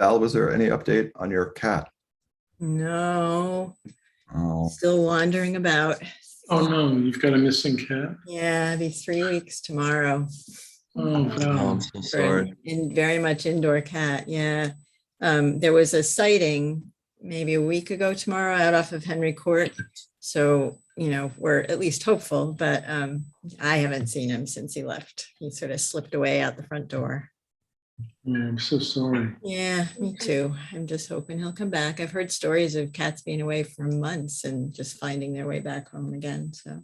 Val, was there any update on your cat? No, Oh, still wandering about. Oh no, you've got a missing cat? Yeah, it'll be 3 weeks tomorrow. Oh, Val. I'm so For an sorry. very much indoor cat. Yeah. There was a sighting maybe a week ago tomorrow out off of Henry Court. So, we're at least hopeful, but I haven't seen him since he left. He sort of slipped away out the front door. Yeah, I'm so sorry. Yeah, me too. I'm just hoping he'll come back. I've heard stories of cats being away for months and just finding their way back home again. So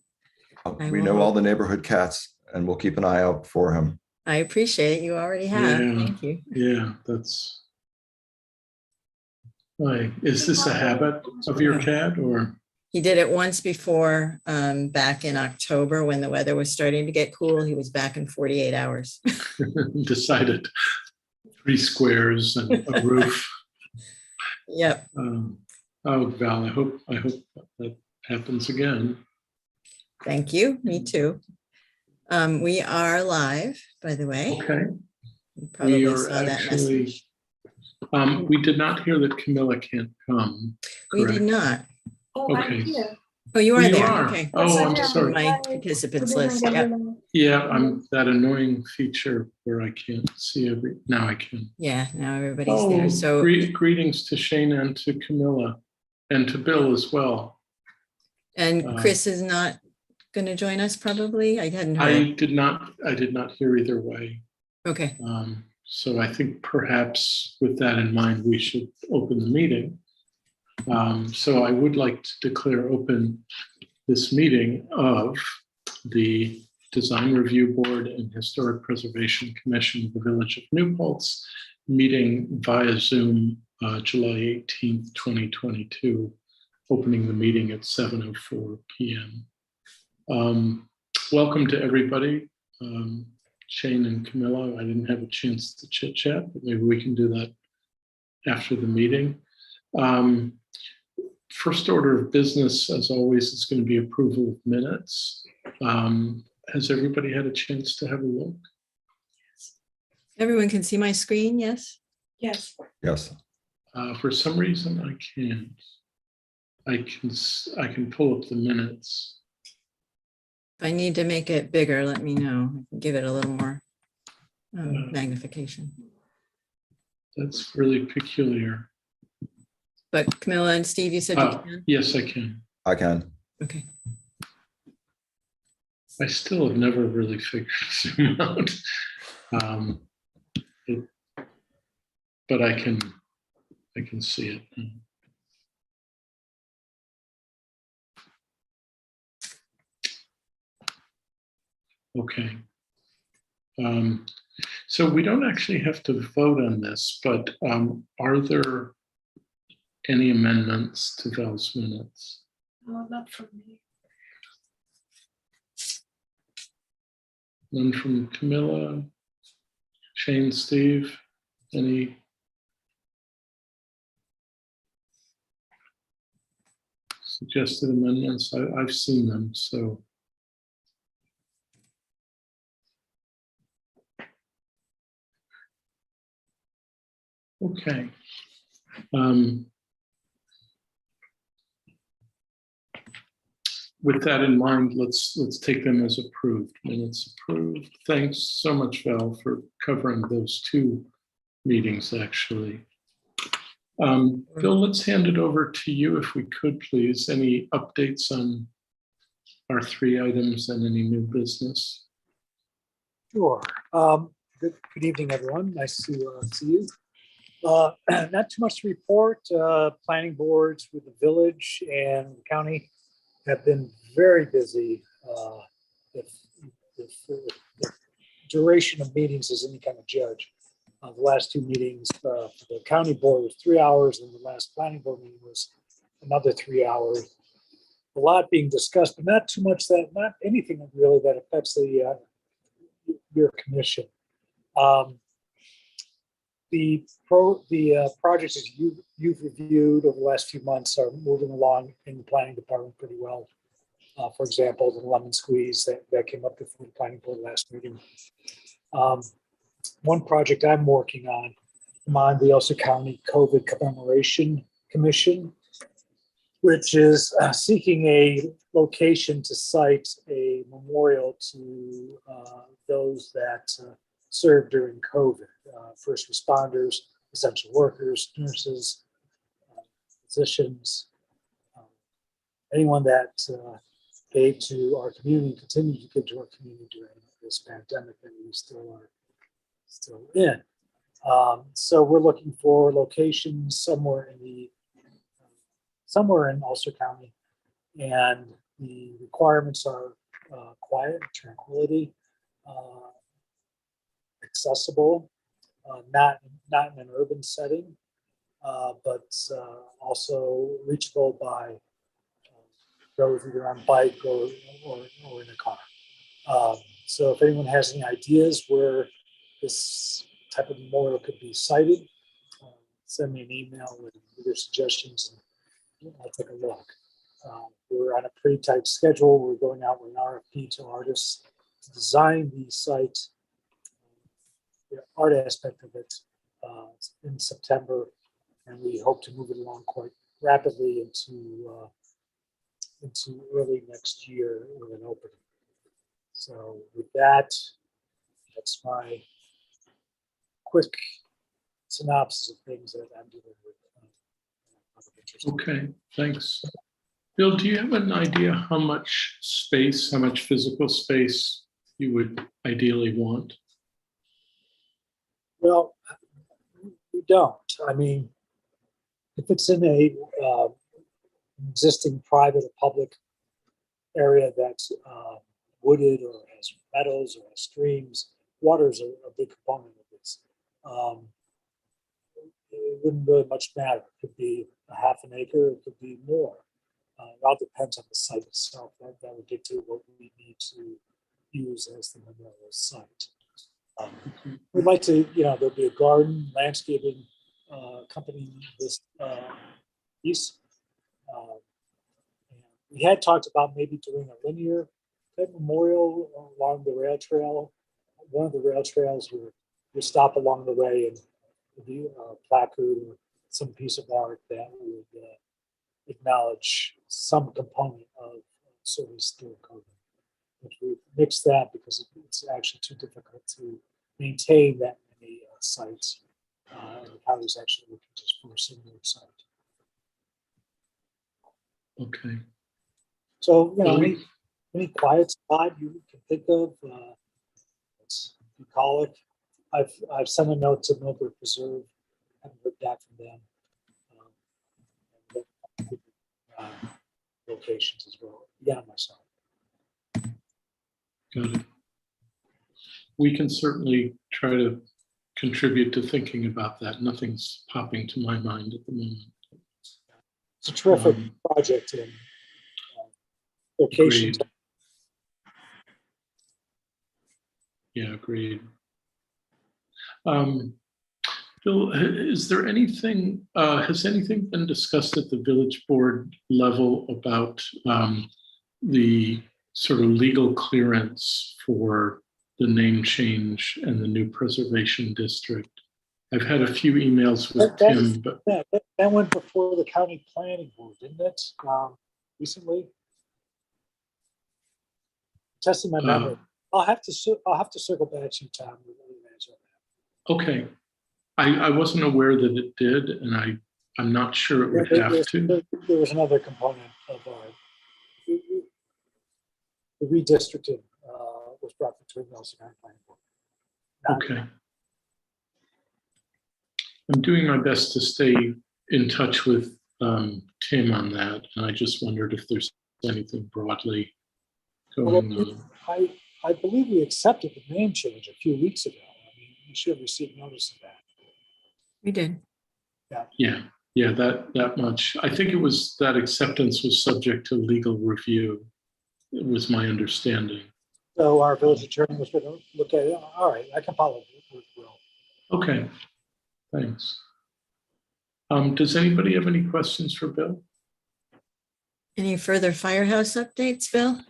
We know all the neighborhood cats, and we'll keep an eye out for him. I appreciate it. You already have. Yeah. Thank you. Yeah, that's. Why, is this a habit of your cat or? He did it once before, back in October when the weather was starting to get cool. He was back in 48 hours. Decided 3 squares and a roof. Yep. Oh, Val, I hope that happens again. Thank you. Me too. We are live, by the way. Okay. You probably We are saw that actually, message. we did not hear that Camilla can't come. We did correct? not. Oh, Okay. I'm here. Oh, you are You there. are. Okay. Oh, I'm Yeah. sorry. My participants list. Yep. Yeah, I'm that annoying feature where I can't see now I can. Yeah, now everybody's there. Oh, So greetings to Shane and to Camilla and to Bill as well. and Chris is not going to join us probably. I hadn't heard. I did not hear either way. Okay. So I think perhaps with that in mind, we should open the meeting. So I would like to declare open this meeting of the Design Review Board and Historic Preservation Commission of the Village of New Paltz, meeting via Zoom, July 18th, 2022, opening the meeting at 7:04 p.m. Welcome to everybody. Shane and Camilla, I didn't have a chance to chit chat, but maybe we can do that after the meeting. First order of business, as always, is going to be approval of minutes. Has everybody had a chance to have a look? Everyone can see my screen, yes? Yes. Yes. For some reason, I can't. I can pull up the minutes. If I need to make it bigger, let me know. I can give it a little more magnification. That's really peculiar. But Camilla and Steve, you said you can? Yes, I can. I can. Okay. I still have never really figured Zoom out. But I can see it. Okay. So we don't actually have to vote on this, but are there any amendments to Val's minutes? No, not from me. None from Camilla, Shane, Steve, any? Suggested amendments? I've seen them, so. Okay. With that in mind, let's take them as approved. Minutes approved. Thanks so much, Val, for covering those 2 meetings, actually. Bill, let's hand it over to you if we could, please. Any updates on our 3 items and any new business? Sure. Good evening, everyone. Nice to see you. Not too much to report. Planning boards with the village and the county have been very busy. If the duration of meetings is any kind of judge. The last 2 meetings, for the county board was 3 hours, and the last planning board meeting was another 3 hours. A lot being discussed, but not too much not anything really that affects your commission. The projects that you've reviewed over the last few months are moving along in the planning department pretty well. For example, the lemon squeeze that came up before the planning board last meeting. One project I'm working on I'm on the Ulster County COVID Commemoration Commission, which is seeking a location to site a memorial to those that served during COVID, first responders, essential workers, nurses, physicians, anyone that gave to our community, continued to give to our community during this pandemic that we still are in. So we're looking for locations somewhere in Ulster County, and the requirements are quiet, tranquility, accessible, not in an urban setting, but also reachable by those either on bike or in a car. So if anyone has any ideas where this type of memorial could be sited, send me an email with your suggestions and I'll take a look. We're on a pretty tight schedule. We're going out with an RFP to artists to design the site, the art aspect of it, in September, and we hope to move it along quite rapidly into early next year with an opening. So with that, that's my quick synopsis of things that I'm dealing with. Okay, thanks. Bill, do you have an idea how much space, how much physical space you would ideally want? Well, we don't. I mean, if it's in a existing private or public area that's wooded or has meadows or has streams, water is a big component of this. It wouldn't really much matter. It could be a half an acre, it could be more. It all depends on the site itself. That would dictate what we need to use as the memorial site. We'd like to, there'll be a garden, landscaping company this piece. We had talked about maybe doing a linear type memorial along the rail trail. One of the rail trails where you stop along the way and be a placard or some piece of art that would acknowledge some component of service through COVID. But we mixed that because it's actually too difficult to maintain that many sites. And the county is actually looking just for a single site. Okay. So, any quiet spot you can think of, it's bucolic. I've sent a note to Millbrook Preserve. Haven't heard back from them. Locations as well. Yeah, myself. Got it. We can certainly try to contribute to thinking about that. Nothing's popping to my mind at the moment. It's a terrific project and locations. Agreed. Yeah, agreed. Bill, is there anything, has anything been discussed at the village board level about the sort of legal clearance for the name change and the new preservation district? I've had a few emails with Tim, but that went before the county planning board, didn't it? Recently, testing my memory. I'll have to circle back to you, Tom. Okay, I wasn't aware that it did, and I'm not sure it would have to. There was another component of the redistricting was brought between the Ulster County Planning Board. Okay. I'm doing my best to stay in touch with Tim on that, and I just wondered if there's anything broadly going on. I believe we accepted the name change a few weeks ago. I mean, you should have received notice of that. We did. Yeah, that much. I think it was that acceptance was subject to legal review. It was my understanding. So our village attorney was going to look at it. All right, I can follow with Will. Okay, thanks. Does anybody have any questions for Bill? Any further Firehouse updates, Bill?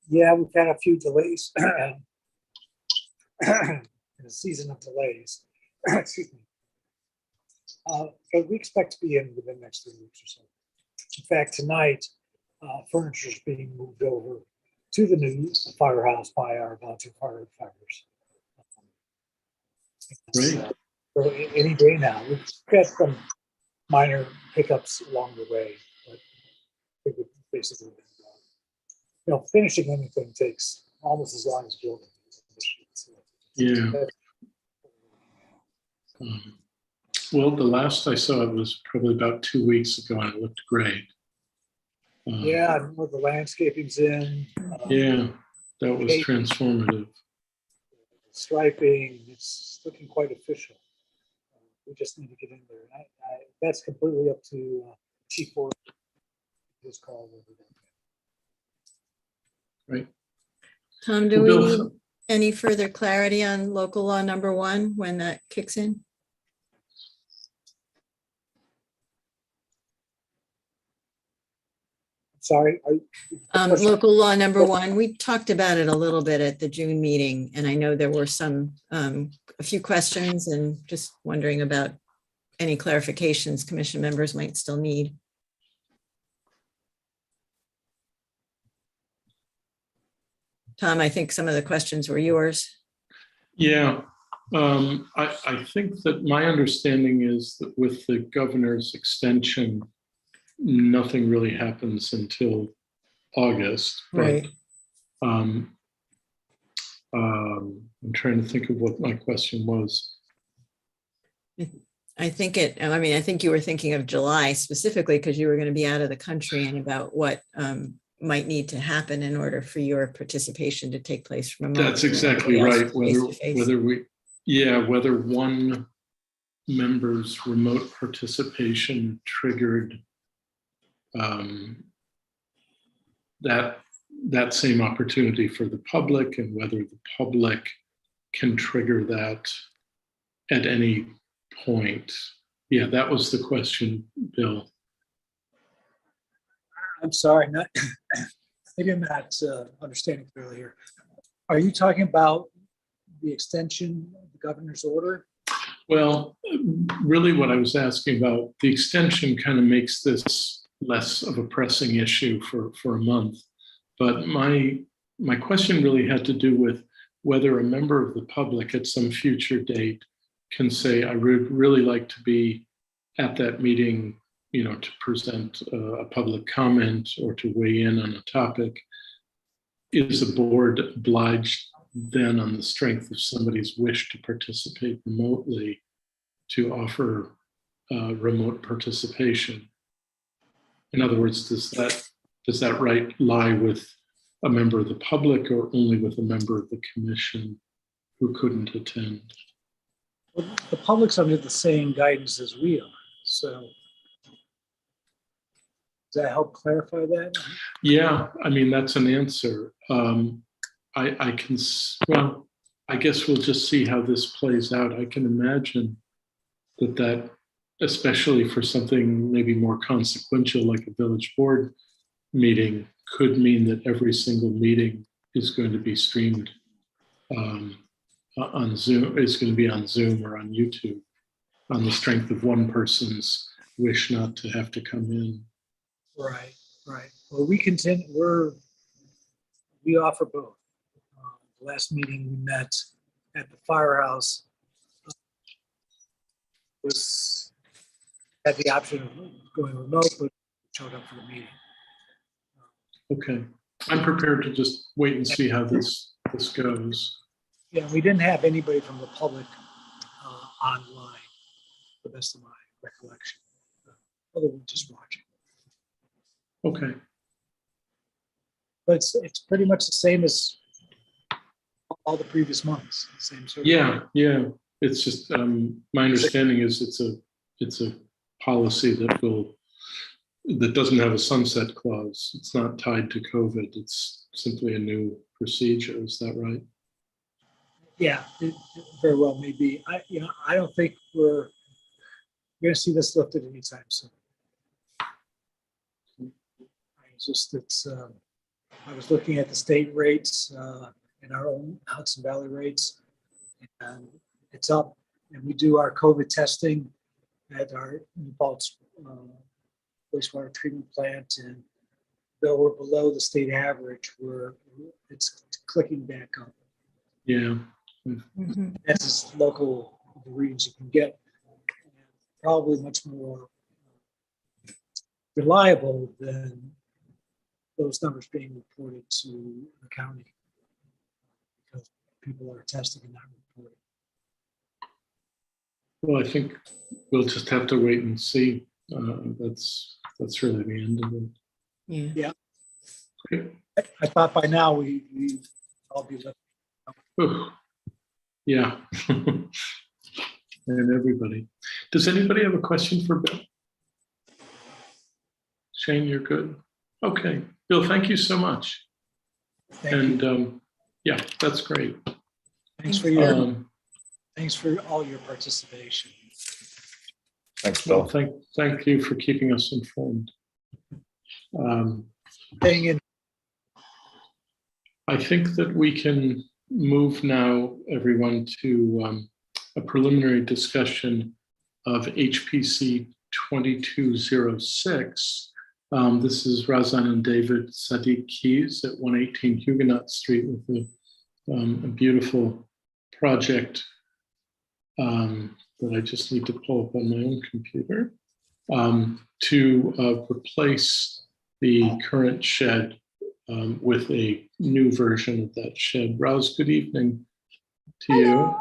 Yeah, we've had a few delays in a season of delays. Excuse me. But we expect to be in within the next 3 weeks or so. In fact, tonight, furniture is being moved over to the new firehouse by our volunteer firefighters. Great. So any day now. We've got some minor hiccups along the way, but it would basically, finishing anything takes almost as long as building. So Yeah. Well, the last I saw it was probably about 2 weeks ago, and it looked great. yeah, I know the landscaping's in. Yeah, that was transformative. Striping, it's looking quite official. We just need to get in there. That's completely up to Chief Ford. His call. Right. Tom, do Well, we Bill- need any further clarity on local law number 1 when that kicks in? Sorry. Local law number 1, we talked about it a little bit at the June meeting, and I know there were a few questions, and just wondering about any clarifications commission members might still need. Tom, I think some of the questions were yours. Yeah, I think that my understanding is that with the governor's extension, nothing really happens until August. But, Right. I'm trying to think of what my question was. I think you were thinking of July specifically because you were going to be out of the country, and about what might need to happen in order for your participation to take place remotely. That's exactly right. Whether one member's remote participation triggered that same opportunity for the public, and whether the public can trigger that at any point. Yeah, that was the question, Bill. I'm sorry, maybe I'm not understanding clearly here. Are you talking about the extension of the governor's order? Well, really what I was asking about, the extension kind of makes this less of a pressing issue for a month. But my question really had to do with whether a member of the public at some future date can say, I would really like to be at that meeting, to present a public comment or to weigh in on a topic. Is the board obliged then, on the strength of somebody's wish to participate remotely, to offer remote participation? In other words, does that right lie with a member of the public, or only with a member of the commission who couldn't attend? Well, the public's under the same guidance as we are. So does that help clarify that? Yeah, I mean, that's an answer. I guess we'll just see how this plays out. I can imagine that especially for something maybe more consequential like a village board meeting, could mean that every single meeting is going to be streamed on Zoom. It's going to be on Zoom or on YouTube, on the strength of one person's wish not to have to come in. Right. Well, we offer both. The last meeting we met at the Firehouse had the option of going remote, but showed up for the meeting. Okay, I'm prepared to just wait and see how this goes. Yeah, we didn't have anybody from the public online, to the best of my recollection, other than just watching. Okay. But it's pretty much the same as all the previous months. Same sort of Yeah. It's just my understanding is it's a policy that doesn't have a sunset clause. It's not tied to COVID. It's simply a new procedure. Is that right? Yeah, it very well may be. I don't think we're going to see this lifted anytime soon. I was looking at the state rates and our own Hudson Valley rates. And it's up, and we do our COVID testing at our New Paltz wastewater treatment plant, and though we're below the state average, it's clicking back up. Yeah. Mhm. That's as local readings you can get. Probably much more reliable than those numbers being reported to the county, because people are testing and not reporting. Well, I think we'll just have to wait and see. That's really the end of it. Yeah. Great. I thought by now we all be left. Whew. Yeah. And everybody. Does anybody have a question for Bill? Shane, you're good? Okay. Bill, thank you so much. Thank you. And yeah, that's great. Thanks for all your participation. Thanks, Well, Bill. thank you for keeping us informed. Staying in. I think that we can move now, everyone, to a preliminary discussion of HPC 2206. This is Razan and David Sadiq Keys at 118 Huguenot Street with a beautiful project that I just need to pull up on my own computer to replace the current shed with a new version of that shed. Rouse, good evening to you.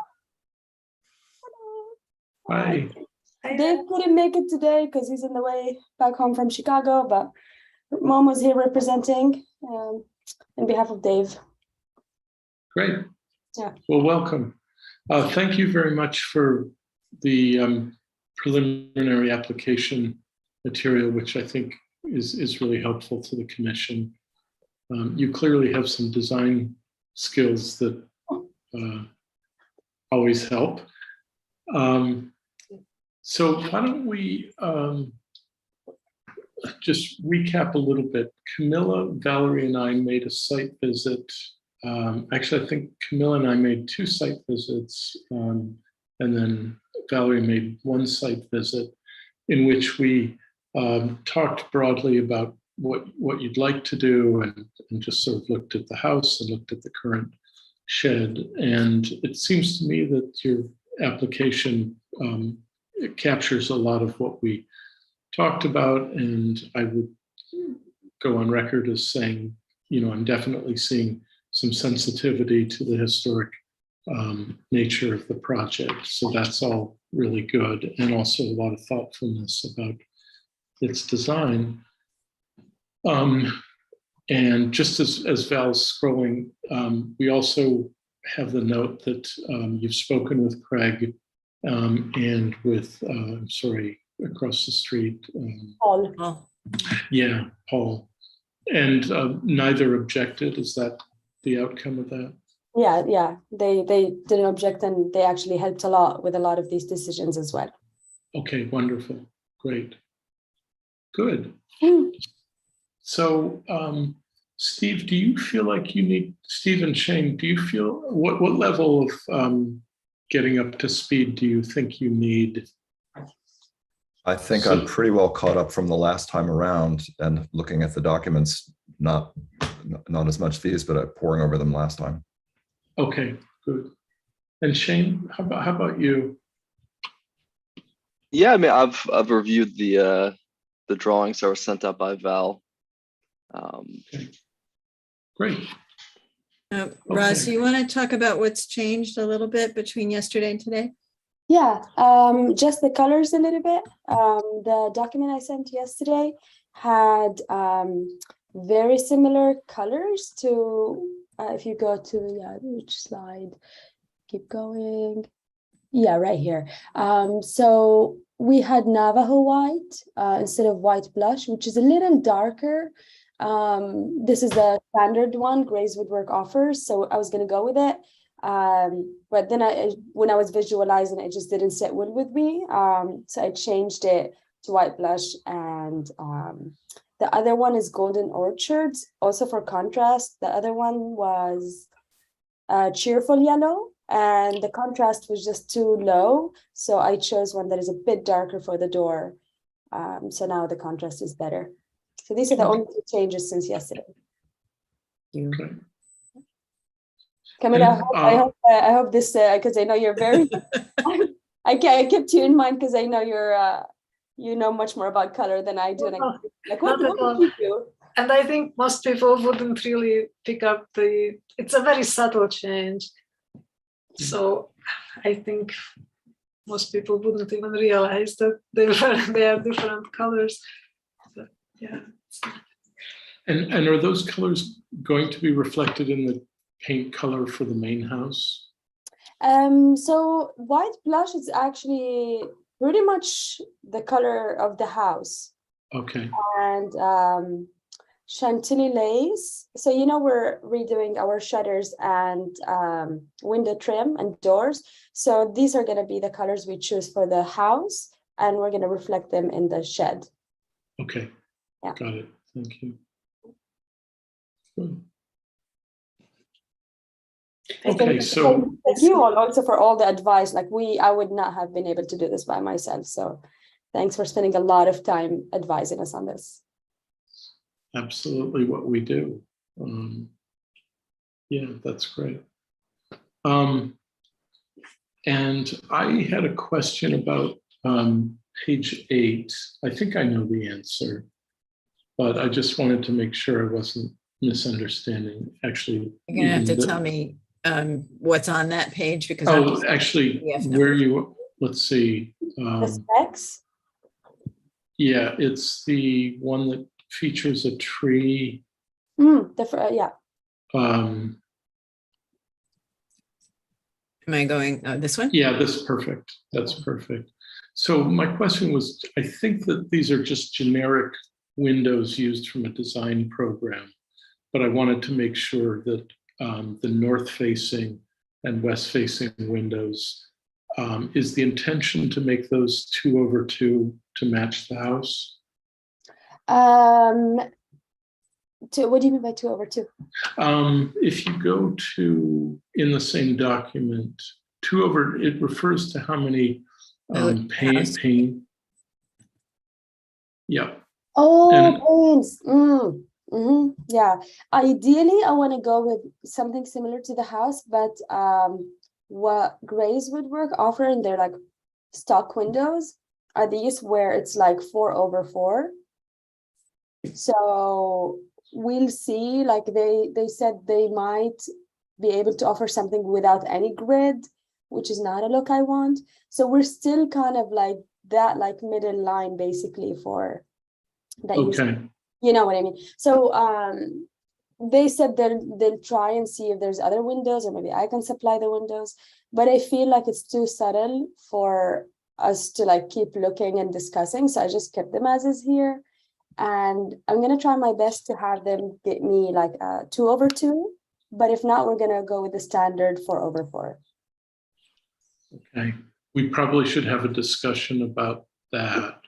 Hi. Dave couldn't make it today because he's on the way back home from Chicago, but Mom was here representing on behalf of Dave. Great. Yeah. Well, welcome. Thank you very much for the preliminary application material, which I think is really helpful to the commission. You clearly have some design skills that always help. So why don't we just recap a little bit. Camilla, Valerie, and I made a site visit. Actually, I think Camilla and I made 2 site visits, and then Valerie made 1 site visit in which we talked broadly about what you'd like to do and just sort of looked at the house and looked at the current shed. And it seems to me that your application it captures a lot of what we talked about, and I would go on record as saying, I'm definitely seeing some sensitivity to the historic nature of the project. So that's all really good, and also a lot of thoughtfulness about its design. And just as Val's scrolling, we also have the note that you've spoken with Craig and with, across the street. Paul. Yeah, Paul. And neither objected. Is that the outcome of that? Yeah. They didn't object, and they actually helped a lot with a lot of these decisions as well. Okay, wonderful. Great. Good. So, Steve, do you feel like you need, Steve and Shane, do you feel, what level of getting up to speed do you think you need? I think I'm pretty well caught up from the last time around, and looking at the documents, not as much these, but pouring over them last time. Okay, good. And Shane, how about you? Yeah, I mean, I've reviewed the drawings that were sent out by Val. Okay. Great. Roz, you want to talk about what's changed a little bit between yesterday and today? Yeah, just the colors a little bit. The document I sent yesterday had very similar colors to, if you go to, which slide? Keep going. Yeah, right here. So we had Navajo white instead of white blush, which is a little darker. This is the standard one Grace Woodwork offers, so I was going to go with it. But then when I was visualizing it, just didn't sit well with me. So I changed it to white blush, and the other one is Golden Orchards, also for contrast. The other one was cheerful yellow, and the contrast was just too low. So I chose one that is a bit darker for the door. So now the contrast is better. So these are the only two changes since yesterday. You. Okay. Camila, And, I hope this, because I know you're very, I kept you in mind because I know you know much more about color than I do. And No, like, not what at all. did you do? And I think most people wouldn't really pick up it's a very subtle change. So I think most people wouldn't even realize that they are different colors. But yeah. and are those colors going to be reflected in the paint color for the main house? So white blush is actually pretty much the color of the house. Okay. And Chantilly lace. So we're redoing our shutters and window trim and doors. So these are going to be the colors we choose for the house, and we're going to reflect them in the shed. Okay. Yeah. Got it. Thank you. Good. Okay, so thank you all also for all the advice. Like I would not have been able to do this by myself. So thanks for spending a lot of time advising us on this. absolutely what we do. Yeah, that's great. And I had a question about page 8. I think I know the answer, but I just wanted to make sure I wasn't misunderstanding. Actually, You're gonna have to tell me what's on that page because actually, PDF where you, let's see. The specs? Yeah, it's the one that features a tree. Yeah. Am I going this one? Yeah, that's perfect. That's perfect. So my question was, I think that these are just generic windows used from a design program, but I wanted to make sure that the north-facing and west-facing windows, is the intention to make those 2/2 to match the house? What do you mean by 2/2? If you go to, in the same document, it refers to how many paint. Yeah. Paints. Yeah. Ideally, I want to go with something similar to the house, but what Grace Woodwork offer in their like stock windows are these where it's like 4/4. So we'll see. Like they said they might be able to offer something without any grid, which is not a look I want. So we're still kind of like that, like middle line basically for that. Okay. You know what I mean? So they said they'll try and see if there's other windows, or maybe I can supply the windows, but I feel like it's too subtle for us to like keep looking and discussing. So I just kept them as is here. And I'm gonna try my best to have them get me like 2/2, but if not, we're gonna go with the standard 4/4. Okay, we probably should have a discussion about that.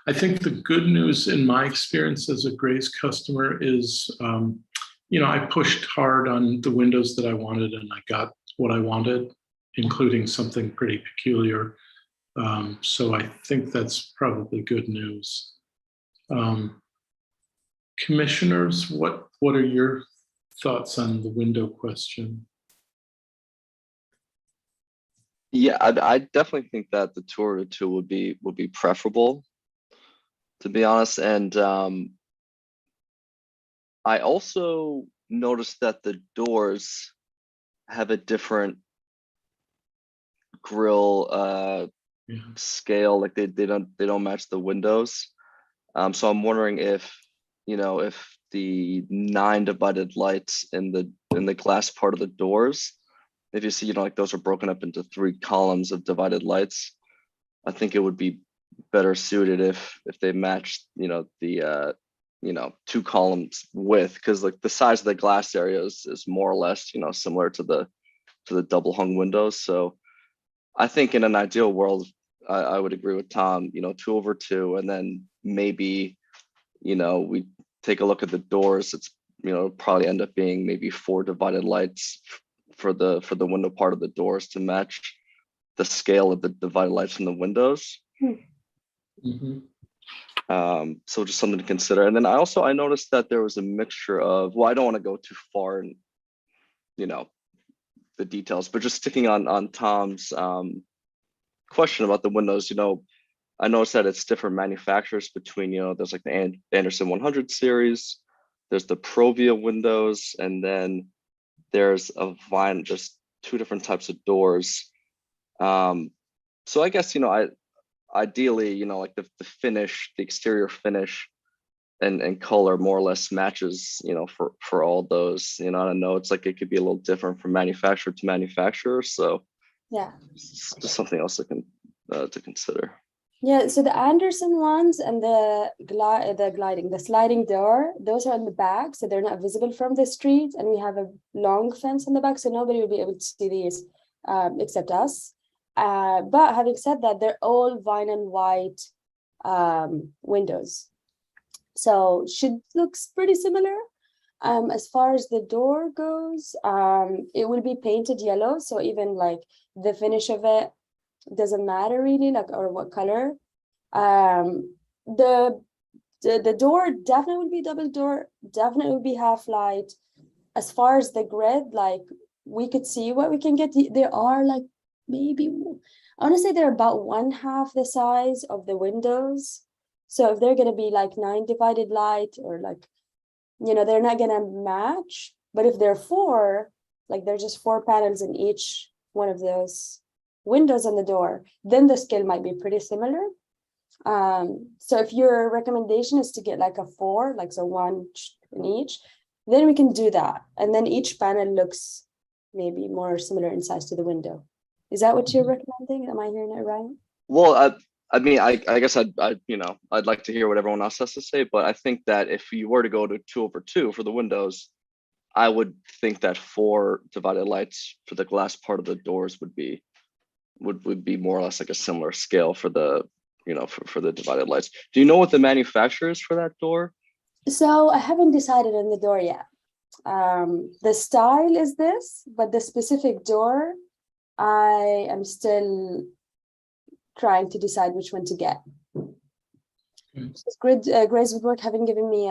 I think the good news in my experience as a Grace customer is, I pushed hard on the windows that I wanted and I got what I wanted, including something pretty peculiar. So I think that's probably good news. Commissioners, what are your thoughts on the window question? Yeah, I definitely think that the 2/2 would be preferable, to be honest. And I also noticed that the doors have a different grill scale, like they don't match the windows. So I'm wondering if the 9 divided lights in the glass part of the doors, if you see, like those are broken up into 3 columns of divided lights, I think it would be better suited if they matched, the 2 columns width, because like the size of the glass area is more or less, similar to the double hung windows. So I think in an ideal world, I would agree with Tom, 2/2, and then maybe, we take a look at the doors. It's probably end up being maybe 4 divided lights for the window part of the doors to match the scale of the divided lights from the windows. Mhm. So just something to consider. And then I noticed that there was a mixture of, well, I don't want to go too far in, the details, but just sticking on Tom's question about the windows, I noticed that it's different manufacturers between, there's like the Anderson 100 series, there's the Provia windows, and then there's a Vine, just 2 different types of doors. So I guess, ideally, like the finish, the exterior finish and color more or less matches, for all those, I don't know, it's like it could be a little different from manufacturer to manufacturer. So Yeah. it's just something else to consider. Yeah, so the Anderson ones and the sliding door, those are in the back, so they're not visible from the street, and we have a long fence in the back, so nobody will be able to see these except us. But having said that, they're all vinyl white windows, so looks pretty similar. As far as the door goes, it will be painted yellow, so even like the finish of it doesn't matter really, like, or what color. The door definitely will be double door, definitely will be half light. As far as the grid, like, we could see what we can get. There are like maybe, honestly, they're about 1/2 the size of the windows. So if they're gonna be like 9 divided light, or like, they're not gonna match. But if they're 4, like they're just 4 panels in each one of those windows on the door, then the scale might be pretty similar. So if your recommendation is to get like a 4, like so 1 in each, then we can do that. And then each panel looks maybe more similar in size to the window. Is that what you're recommending? Am I hearing it right? Well, I mean, I guess I'd like to hear what everyone else has to say, but I think that if you were to go to 2/2 for the windows, I would think that 4 divided lights for the glass part of the doors would be more or less like a similar scale for the, for the divided lights. Do you know what the manufacturer is for that door? So I haven't decided on the door yet. The style is this, but the specific door, I am still trying to decide which one to get. Grace Woodwork haven't given me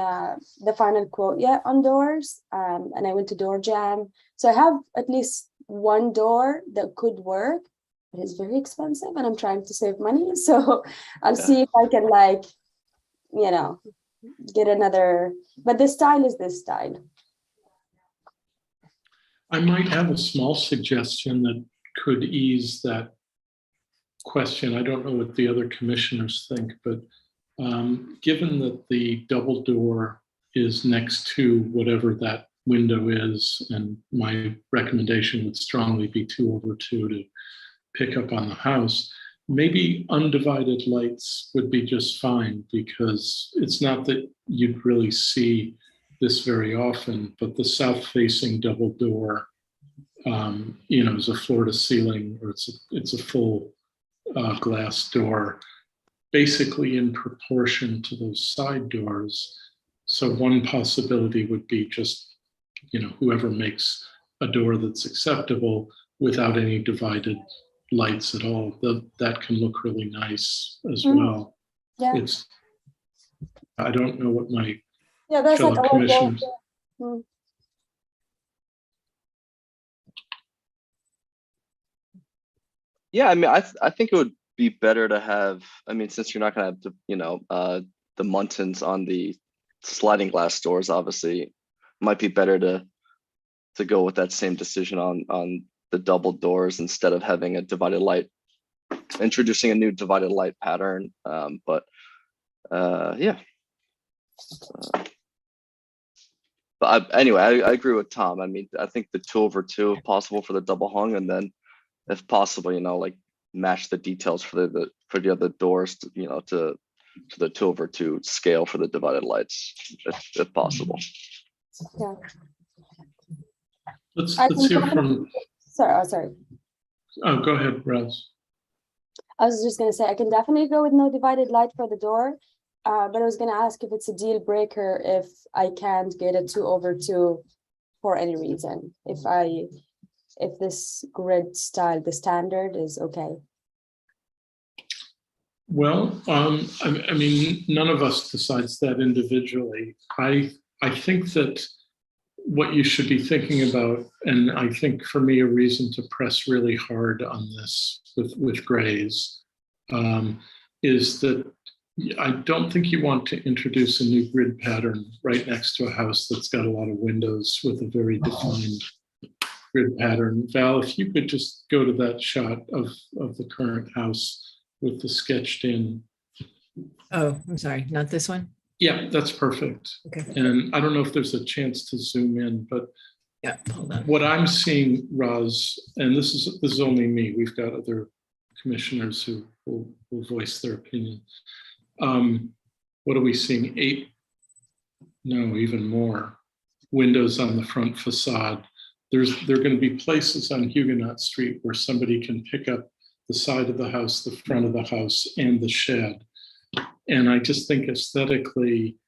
the final quote yet on doors, and I went to Door Jam. So I have at least one door that could work, but it's very expensive, and I'm trying to save money. So I'll see if I can, like, get another, but the style is this style. I might have a small suggestion that could ease that question. I don't know what the other commissioners think, but given that the double door is next to whatever that window is, and my recommendation would strongly be 2/2 to pick up on the house, maybe undivided lights would be just fine, because it's not that you'd really see this very often, but the south-facing double door, is a floor-to-ceiling, or it's a full glass door, basically in proportion to those side doors. So one possibility would be just, whoever makes a door that's acceptable without any divided lights at all, that can look really nice as well. Yeah. I don't know what my that's fellow like commissioners. Yeah, I mean, I think it would be better to have, I mean, since you're not gonna have the Muntins on the sliding glass doors, obviously, it might be better to go with that same decision on the double doors instead of having a divided light, introducing a new divided light pattern. Yeah. But anyway, I agree with Tom. I mean, I think the 2/2 if possible for the double hung, and then if possible, like match the details for the other doors, to the 2/2 scale for the divided lights, if possible. Yeah. Let's I can hear definitely- from. Sorry. Oh, go ahead, Rose. I was just gonna say, I can definitely go with no divided light for the door. But I was gonna ask if it's a deal breaker if I can't get a 2/2 for any reason. If this grid style, the standard is okay. Well, I mean, none of us decides that individually. I think that what you should be thinking about, and I think for me, a reason to press really hard on this with grays, is that I don't think you want to introduce a new grid pattern right next to a house that's got a lot of windows with a very defined grid pattern. Val, if you could just go to that shot of the current house with the sketched in. Oh, I'm sorry, not this one? Yeah, that's perfect. Okay. And I don't know if there's a chance to zoom in, but Yeah, hold on. what I'm seeing, Roz, and this is only me, we've got other commissioners who will voice their opinion. What are we seeing? 8, no, even more windows on the front facade. There are going to be places on Huguenot Street where somebody can pick up the side of the house, the front of the house, and the shed. And I just think aesthetically,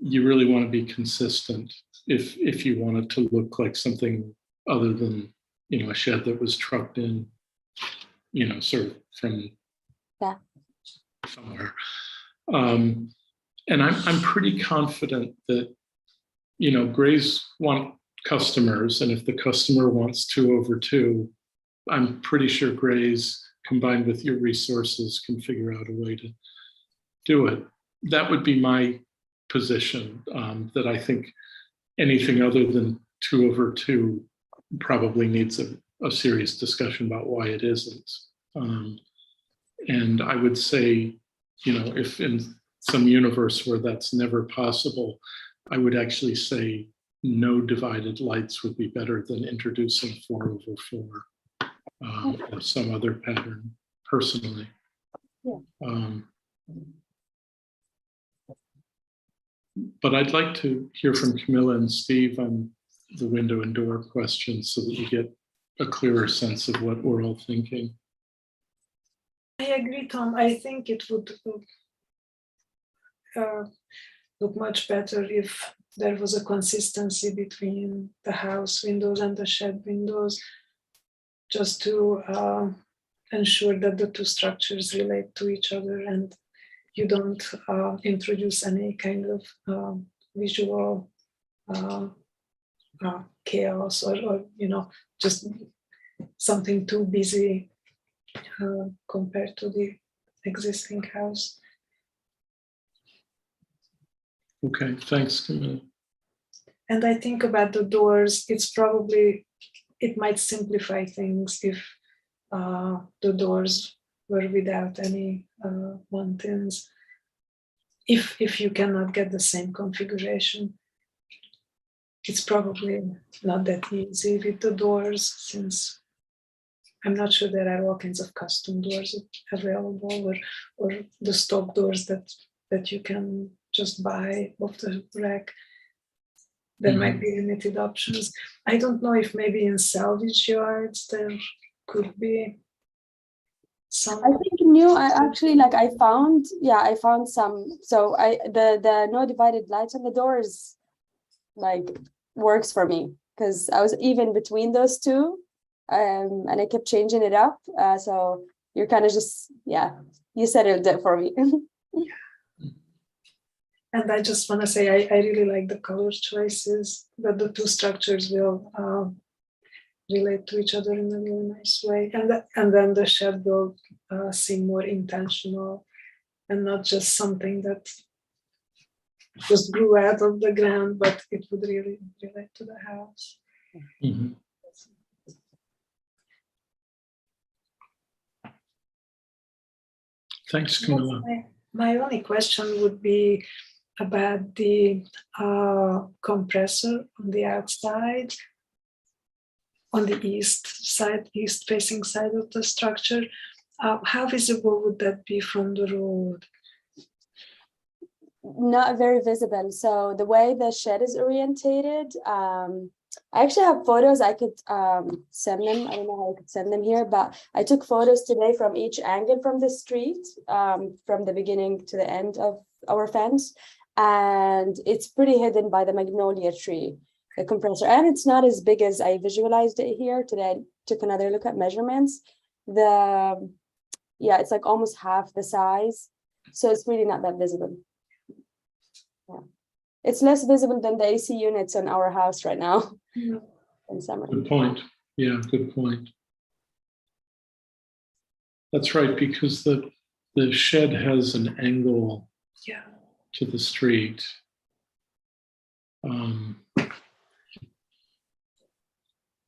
you really want to be consistent if you want it to look like something other than, a shed that was trucked in, sort of from somewhere. And I'm pretty confident that, grays want customers, and if the customer wants 2/2, I'm pretty sure grays combined with your resources can figure out a way to do it. That would be my position, that I think anything other than 2/2 probably needs a serious discussion about why it isn't. And I would say, if in some universe where that's never possible, I would actually say no divided lights would be better than introducing 4/4 or some other pattern, personally. Yeah. But I'd like to hear from Camilla and Steve on the window and door questions so that we get a clearer sense of what we're all thinking. I agree, Tom. I think it would look much better if there was a consistency between the house windows and the shed windows, just to ensure that the two structures relate to each other and you don't introduce any kind of visual chaos or just something too busy compared to the existing house. Okay, thanks, Camilla. And I think about the doors, it might simplify things if the doors were without any mountains. If you cannot get the same configuration, it's probably not that easy with the doors, since I'm not sure there are all kinds of custom doors available, or the stock doors that you can just buy off the rack. There might be limited options. I don't know if maybe in salvage yards there could be some. I think I found some. So the no divided lights on the doors works for me, because I was even between those two, and I kept changing it up. So you're kind of just, you settled it for me. And I just want to say, I really like the color choices, that the two structures will relate to each other in a really nice way. And then the shed will seem more intentional and not just something that just grew out of the ground, but it would really relate to the house. Mm-hmm. Thanks, Camilla. My only question would be about the compressor on the outside, on the east facing side of the structure. How visible would that be from the road? Not very visible. So the way the shed is orientated, I actually have photos. I could send them. I don't know how I could send them here, but I took photos today from each angle from the street, from the beginning to the end of our fence. And it's pretty hidden by the magnolia tree, the compressor. And it's not as big as I visualized it here. Today I took another look at measurements. Yeah, it's like almost half the size. So it's really not that visible. Yeah. It's less visible than the AC units in our house right now in summer. Good point. Yeah, good point. That's right, because the shed has an angle to the street.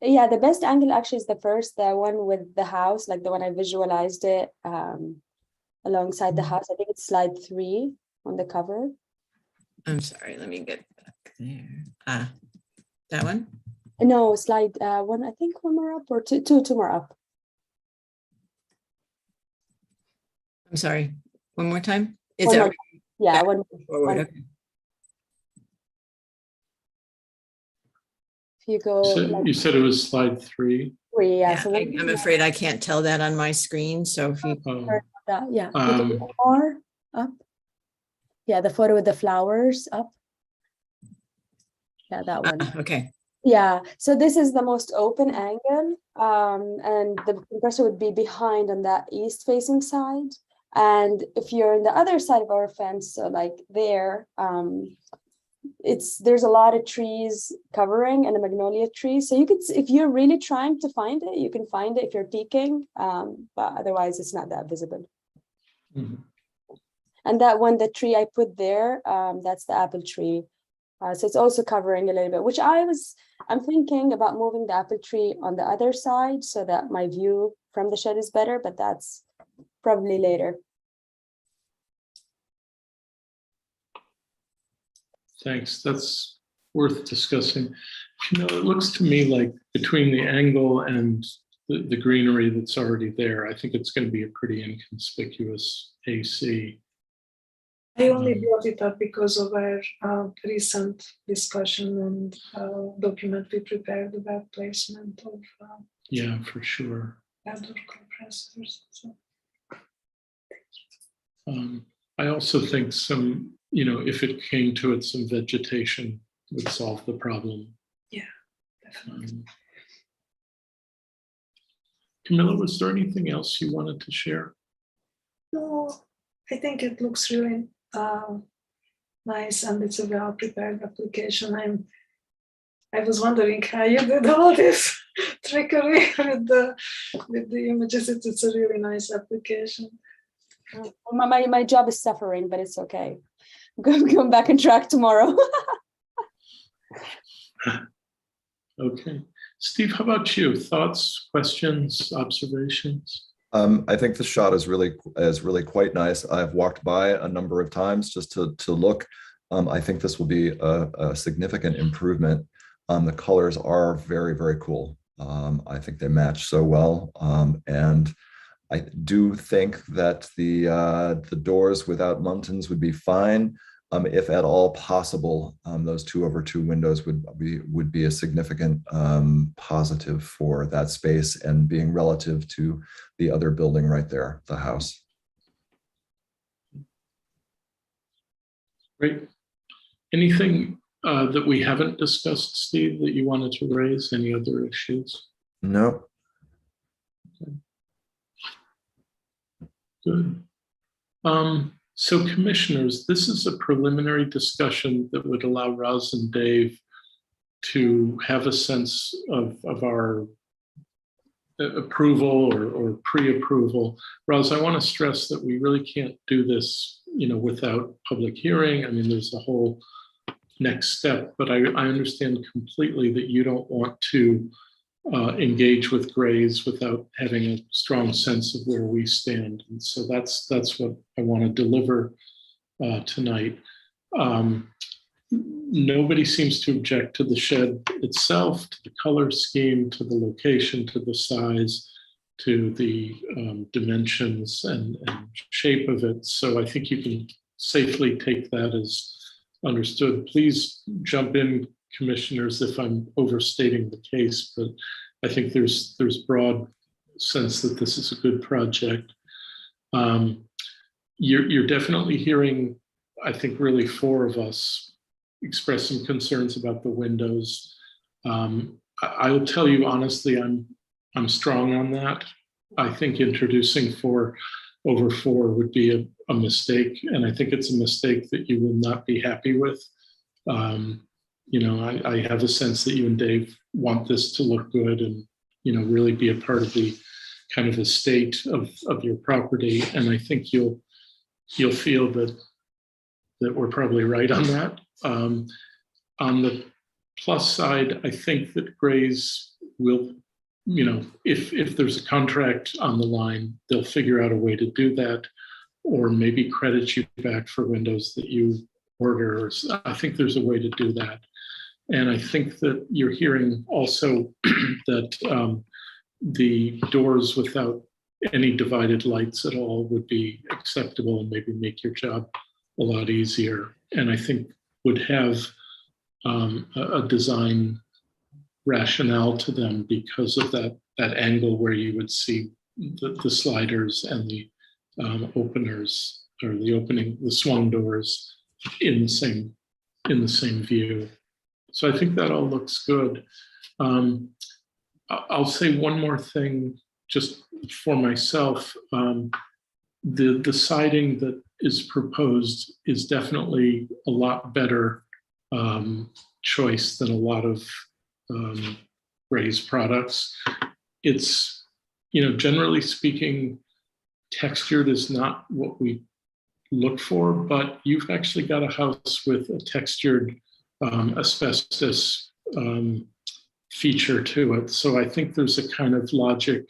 Yeah, the best angle actually is the one with the house, like the one I visualized it alongside the house. I think it's slide 3 on the cover. I'm sorry, let me get back there. That one? No, slide 1, I think one more up or two more up. I'm sorry, one more time? Is One that more. Yeah, one forward? Okay. if you go So like you said it was slide 3. 3, yeah. Yeah, So I'm afraid I can't tell that on my screen, so if you, yeah, you can go more up. Yeah, the photo with the flowers up. Yeah, that one. okay. Yeah, so this is the most open angle, and the compressor would be behind on that east facing side. And if you're on the other side of our fence, so like there, there's a lot of trees covering and a magnolia tree. So you could, if you're really trying to find it, you can find it if you're peeking, but otherwise it's not that visible. Mhm. And that one, the tree I put there, that's the apple tree. So it's also covering a little bit, which I'm thinking about moving the apple tree on the other side so that my view from the shed is better, but that's probably later. Thanks. That's worth discussing. You know, it looks to me like between the angle and the greenery that's already there, I think it's going to be a pretty inconspicuous AC. I only brought it up because of our recent discussion and document we prepared about placement of Yeah, for sure. outdoor compressors. So. I also think if it came to it, some vegetation would solve the problem. Yeah, definitely. Camilla, was there anything else you wanted to share? No, I think it looks really nice, and it's a well-prepared application. I was wondering how you did all this trickery with the images. It's a really nice application. My job is suffering, but it's okay. I'm going to come back and track tomorrow. Okay. Steve, how about you? Thoughts, questions, observations? I think the shot is really quite nice. I've walked by a number of times just to look. I think this will be a significant improvement. The colors are very, very cool. I think they match so well. And I do think that the doors without muntins would be fine. If at all possible, those 2/2 windows would be a significant positive for that space and being relative to the other building right there, the house. Great. Anything that we haven't discussed, Steve, that you wanted to raise? Any other issues? No. Okay. Good. So commissioners, this is a preliminary discussion that would allow Roz and Dave to have a sense of our approval or pre-approval. Roz, I want to stress that we really can't do this, without public hearing. I mean, there's a whole next step, but I understand completely that you don't want to engage with Grays without having a strong sense of where we stand. And so that's what I want to deliver tonight. Nobody seems to object to the shed itself, to the color scheme, to the location, to the size, to the dimensions and shape of it. So I think you can safely take that as understood. Please jump in, commissioners if I'm overstating the case, but I think there's broad sense that this is a good project. You're definitely hearing, I think, really four of us express some concerns about the windows. I'll tell you honestly, I'm strong on that. I think introducing over four would be a mistake, and I think it's a mistake that you will not be happy with. I have a sense that you and Dave want this to look good and really be a part of the kind of estate of your property, and I think you'll feel that we're probably right on that. On the plus side, I think that grays will, if there's a contract on the line, they'll figure out a way to do that, or maybe credit you back for windows that you order. I think there's a way to do that. And I think that you're hearing also that the doors without any divided lights at all would be acceptable and maybe make your job a lot easier. And I think would have a design rationale to them because of that angle where you would see the sliders and the openers, or the swung doors in the same view. So I think that all looks good. I'll say one more thing just for myself. The siding that is proposed is definitely a lot better choice than a lot of raised products. It's, generally speaking, textured is not what we look for, but you've actually got a house with a textured asbestos feature to it. So I think there's a kind of logic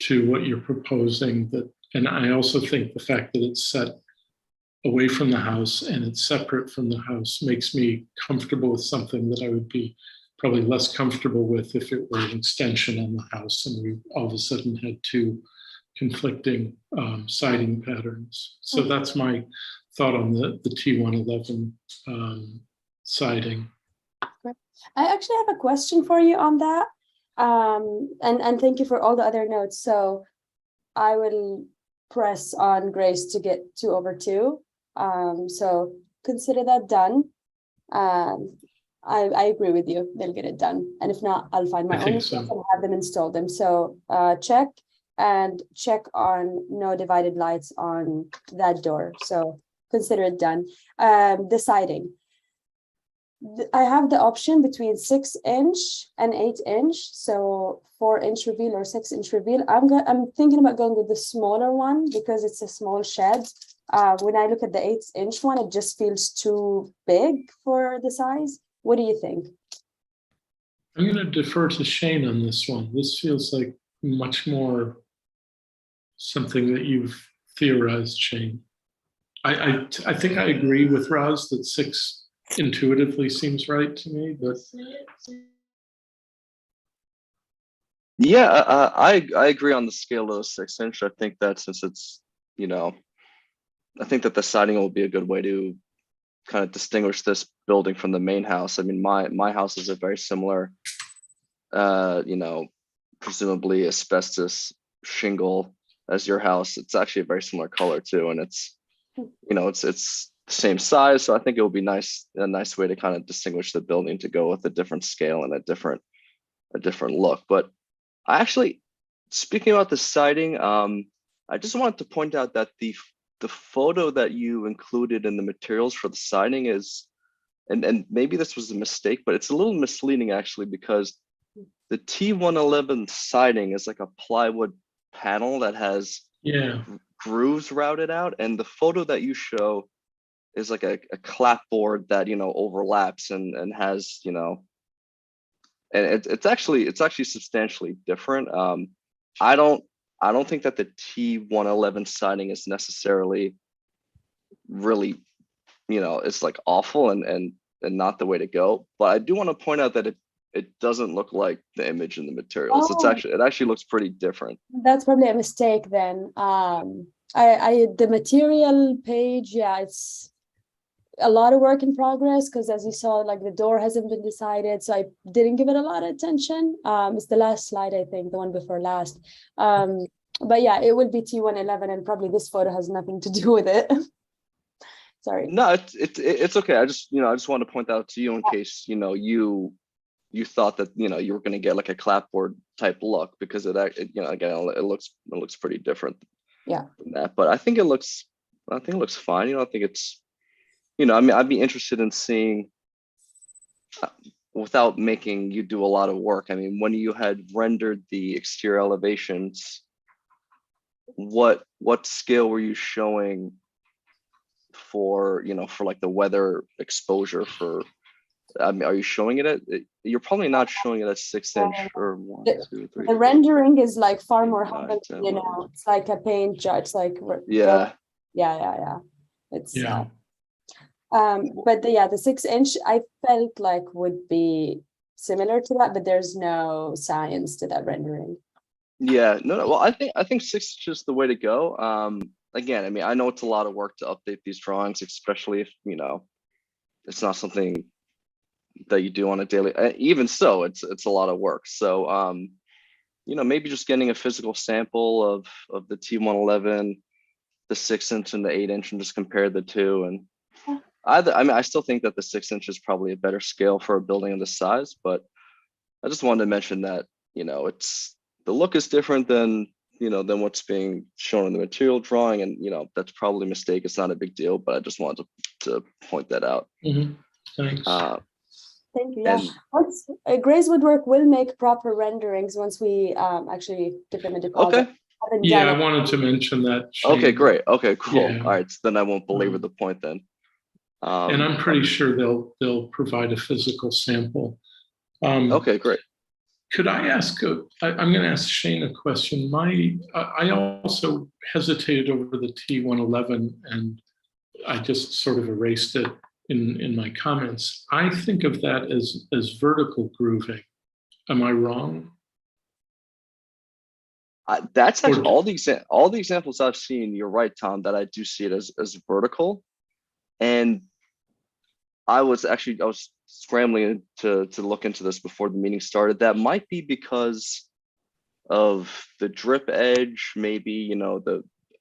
to what you're proposing, and I also think the fact that it's set away from the house and it's separate from the house makes me comfortable with something that I would be probably less comfortable with if it were an extension on the house and we all of a sudden had two conflicting siding patterns. So that's my thought on the T111 siding. I actually have a question for you on that. And thank you for all the other notes. So I will press on Grace to get 2/2. So consider that done. I agree with you. They'll get it done. And if not, I'll find my own stuff and have them install them. So check on no divided lights on that door. So consider it done. The siding. I have the option between 6-inch and 8-inch, so 4-inch reveal or 6-inch reveal. I'm thinking about going with the smaller one because it's a small shed. When I look at the 8-inch one, it just feels too big for the size. What do you think? I'm going to defer to Shane on this one. This feels like much more something that you've theorized, Shane. I think I agree with Roz that 6 intuitively seems right to me, but yeah, I agree on the scale of 6-inch. I think that since it's, I think that the siding will be a good way to kind of distinguish this building from the main house. I mean, my house is a very similar, presumably asbestos shingle as your house. It's actually a very similar color too, and it's, it's the same size. So I think it will be a nice way to kind of distinguish the building to go with a different scale and a different look. But I actually, speaking about the siding, I just wanted to point out that the photo that you included in the materials for the siding is, and maybe this was a mistake, but it's a little misleading actually, because the T111 siding is like a plywood panel that has grooves routed out, and the photo that you show is like a clapboard that overlaps and has and it's actually substantially different. I don't think that the T111 siding is necessarily really it's like awful and not the way to go, but I do want to point out that it doesn't look like the image in the materials. It actually looks pretty different. That's probably a mistake then. The material page, a lot of work in progress because, as you saw, like the door hasn't been decided, so I didn't give it a lot of attention. It's the last slide, I think, the one before last. But yeah, it will be T111, and probably this photo has nothing to do with it. Sorry. No, it's okay. I just wanted to point out to you in case you thought that you were going to get like a clapboard type look, because again it looks pretty different. Yeah. Than that, but I think it looks fine. I think it's I mean, I'd be interested in seeing, without making you do a lot of work. I mean, when you had rendered the exterior elevations, what scale were you showing for for like the weather exposure for? I mean, are you showing it at? You're probably not showing it at 6-inch or 1, 2, 3. The rendering is like far more 9, humble, 10, 11. it's like a paint job. It's like Yeah. yeah. It's Yeah. but the 6-inch I felt like would be similar to that, but there's no science to that rendering. Yeah, no. Well, I think 6 is just the way to go. Again, I mean, I know it's a lot of work to update these drawings, especially if it's not something that you do on a daily. Even so, it's a lot of work. So, maybe just getting a physical sample of the T111, the 6-inch and the 8-inch, and just compare the two. And I still think that the 6-inch is probably a better scale for a building of this size. But I just wanted to mention that it's the look is different than what's being shown in the material drawing, and that's probably a mistake. It's not a big deal, but I just wanted to point that out. Thanks. Thank you. Yeah, Gray's Woodwork will make proper renderings once we actually give them a deposit. Okay. Yeah, I wanted to mention that. Shane. Okay, great. Okay, cool. Yeah. All right, so then I won't belabor the point then. And I'm pretty sure they'll provide a physical sample. Okay, great. Could I ask? I'm going to ask Shane a question. I also hesitated over the T111, and I just sort of erased it in my comments. I think of that as vertical grooving. Am I wrong? That's actually all the examples I've seen. You're right, Tom, that I do see it as vertical. And I was scrambling to look into this before the meeting started. That might be because of the drip edge. Maybe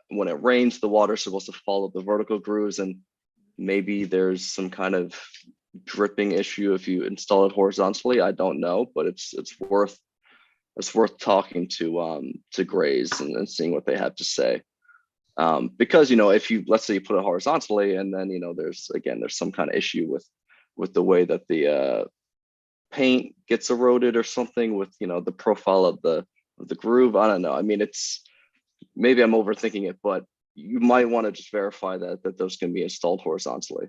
when it rains, the water's supposed to follow the vertical grooves, and maybe there's some kind of dripping issue if you install it horizontally. I don't know, but it's worth talking to Grays and seeing what they have to say. Because if let's say you put it horizontally, and then there's some kind of issue with the way that the paint gets eroded or something with the profile of the groove. I don't know. I mean, maybe I'm overthinking it, but you might want to just verify that those can be installed horizontally.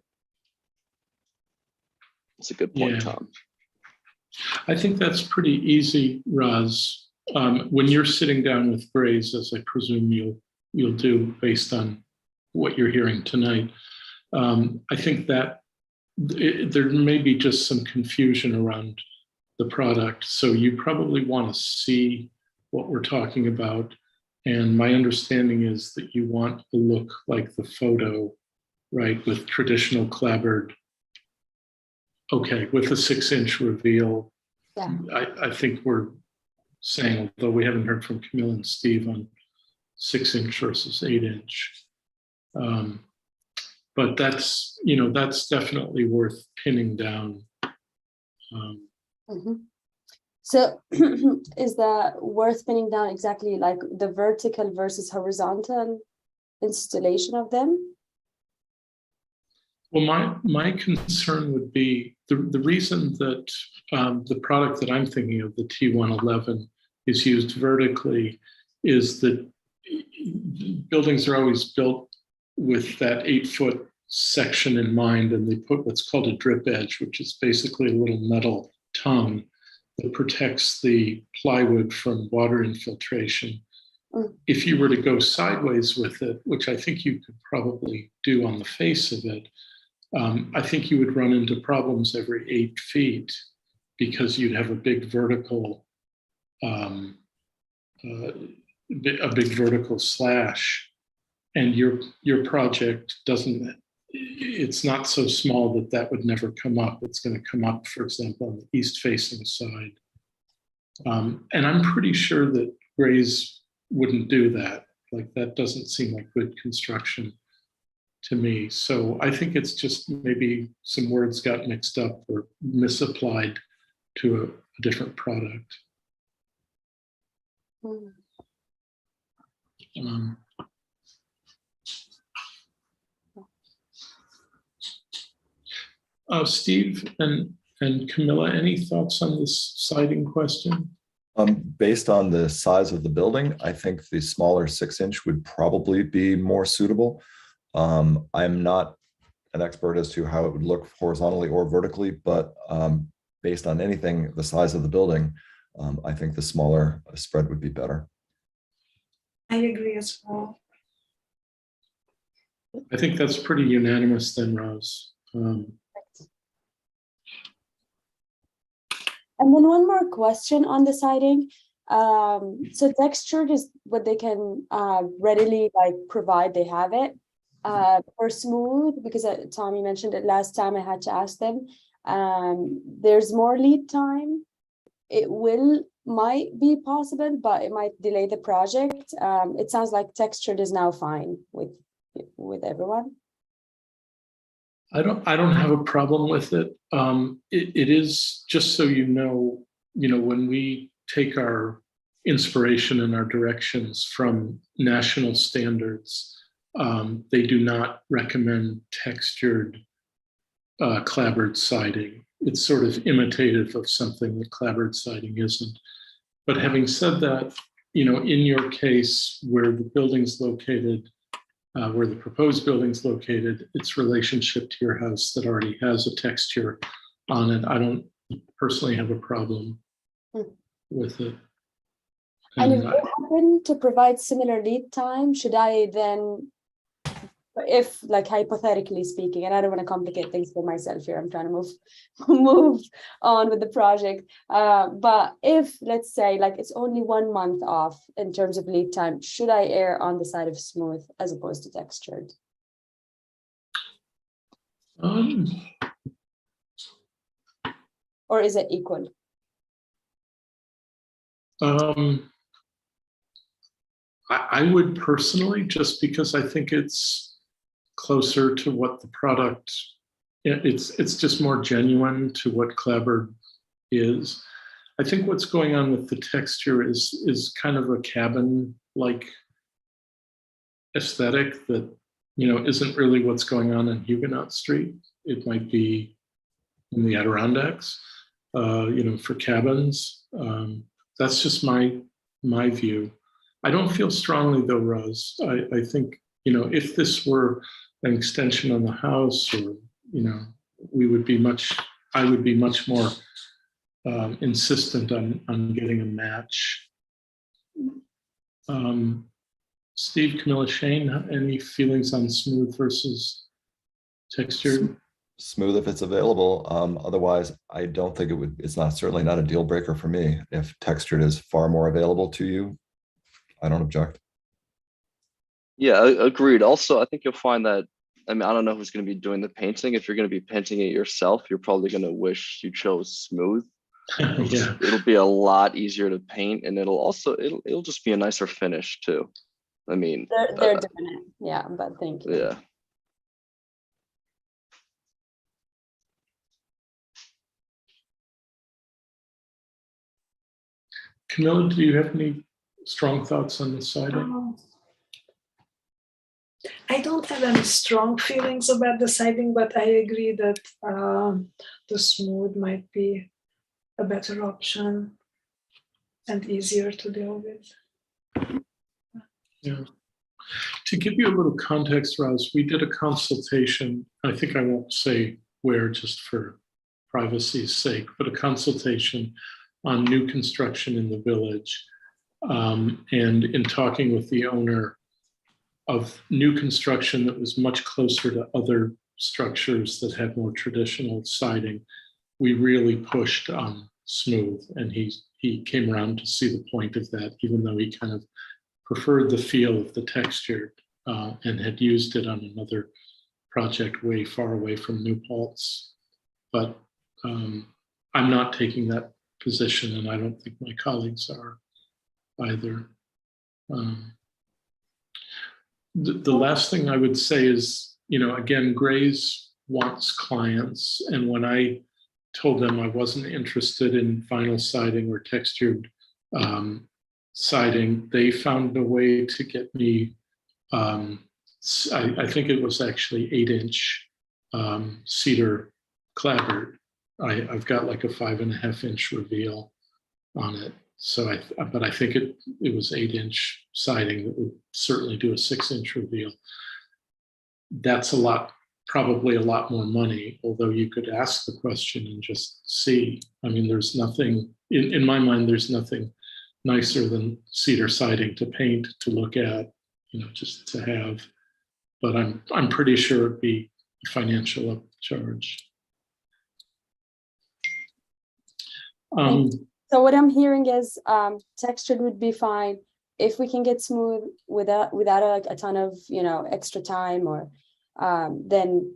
It's a good point, Tom. I think that's pretty easy, Raz. When you're sitting down with Grays, as I presume you'll do based on what you're hearing tonight, I think that there may be just some confusion around the product. So you probably want to see what we're talking about. And my understanding is that you want to look like the photo, right, with traditional clapboard. Okay, with a 6-inch reveal. Yeah. I think we're saying, although we haven't heard from Camille and Steve on 6-inch versus 8-inch. But that's definitely worth pinning down. So is that worth pinning down exactly like the vertical versus horizontal installation of them? Well, my concern would be the reason that the product that I'm thinking of, the T111, is used vertically is that buildings are always built with that 8-foot section in mind, and they put what's called a drip edge, which is basically a little metal tongue that protects the plywood from water infiltration. If you were to go sideways with it, which I think you could probably do on the face of it, I think you would run into problems every 8 feet because you'd have a big vertical slash, and your project doesn't it's not so small that that would never come up. It's going to come up, for example, on the east-facing side. And I'm pretty sure that Grays wouldn't do that. Like, that doesn't seem like good construction to me. So I think it's just maybe some words got mixed up or misapplied to a different product. Steve and Camilla, any thoughts on this siding question? Based on the size of the building, I think the smaller 6-inch would probably be more suitable. I'm not an expert as to how it would look horizontally or vertically, but based on anything the size of the building, I think the smaller spread would be better. I agree as well. I think that's pretty unanimous then, Rose. And then one more question on the siding. So textured is what they can readily like provide, they have it. For smooth, because Tommy mentioned it last time, I had to ask them. There's more lead time. It might be possible, but it might delay the project. It sounds like textured is now fine with everyone. I don't have a problem with it. It is, just so you know, when we take our inspiration and our directions from national standards, they do not recommend textured clapboard siding. It's sort of imitative of something that clapboard siding isn't. But having said that, in your case where the building's located, where the proposed building's located, its relationship to your house that already has a texture on it, I don't personally have a problem with it. And if they happen to provide similar lead time, should I then, if like hypothetically speaking, and I don't want to complicate things for myself here, I'm trying to move on with the project. But if, let's say, like it's only 1 month off in terms of lead time, should I err on the side of smooth as opposed to textured? Or is it equal? I would personally, just because I think it's closer to what the product, it's just more genuine to what clapboard is. I think what's going on with the texture is kind of a cabin-like aesthetic that, isn't really what's going on in Huguenot Street. It might be in the Adirondacks, for cabins. That's just my view. I don't feel strongly though, Roz. I think, if this were an extension on the house, or, I would be much more insistent on getting a match. Steve, Camilla, Shane, any feelings on smooth versus textured? Smooth if it's available. Otherwise, I don't think it's certainly not a deal breaker for me. If textured is far more available to you, I don't object. Yeah, agreed. Also, I think you'll find that, I don't know who's going to be doing the painting. If you're going to be painting it yourself, you're probably going to wish you chose smooth. Yeah. It'll be a lot easier to paint, and it'll just be a nicer finish too. They're doing it. Yeah, but thank you. Yeah. Camilla, do you have any strong thoughts on the siding? I don't have any strong feelings about the siding, but I agree that the smooth might be a better option and easier to deal with. Yeah. To give you a little context, Roz, we did a consultation. I think I won't say where, just for privacy's sake, but a consultation on new construction in the village. And in talking with the owner of new construction that was much closer to other structures that had more traditional siding, we really pushed on smooth, and he came around to see the point of that, even though he kind of preferred the feel of the texture and had used it on another project way far away from New Paltz. But I'm not taking that position, and I don't think my colleagues are either. The last thing I would say is, again, Gray's wants clients, and when I told them I wasn't interested in vinyl siding or textured siding, they found a way to get me, I think it was actually 8-inch cedar clapboard. I've got like a 5.5-inch reveal on it. So but I think it was 8-inch siding that would certainly do a 6-inch reveal. That's probably a lot more money, although you could ask the question and just see. I mean, there's nothing, in my mind, there's nothing nicer than cedar siding to paint, to look at, just to have. But I'm pretty sure it'd be a financial upcharge. So what I'm hearing is textured would be fine if we can get smooth without a ton of extra time, or then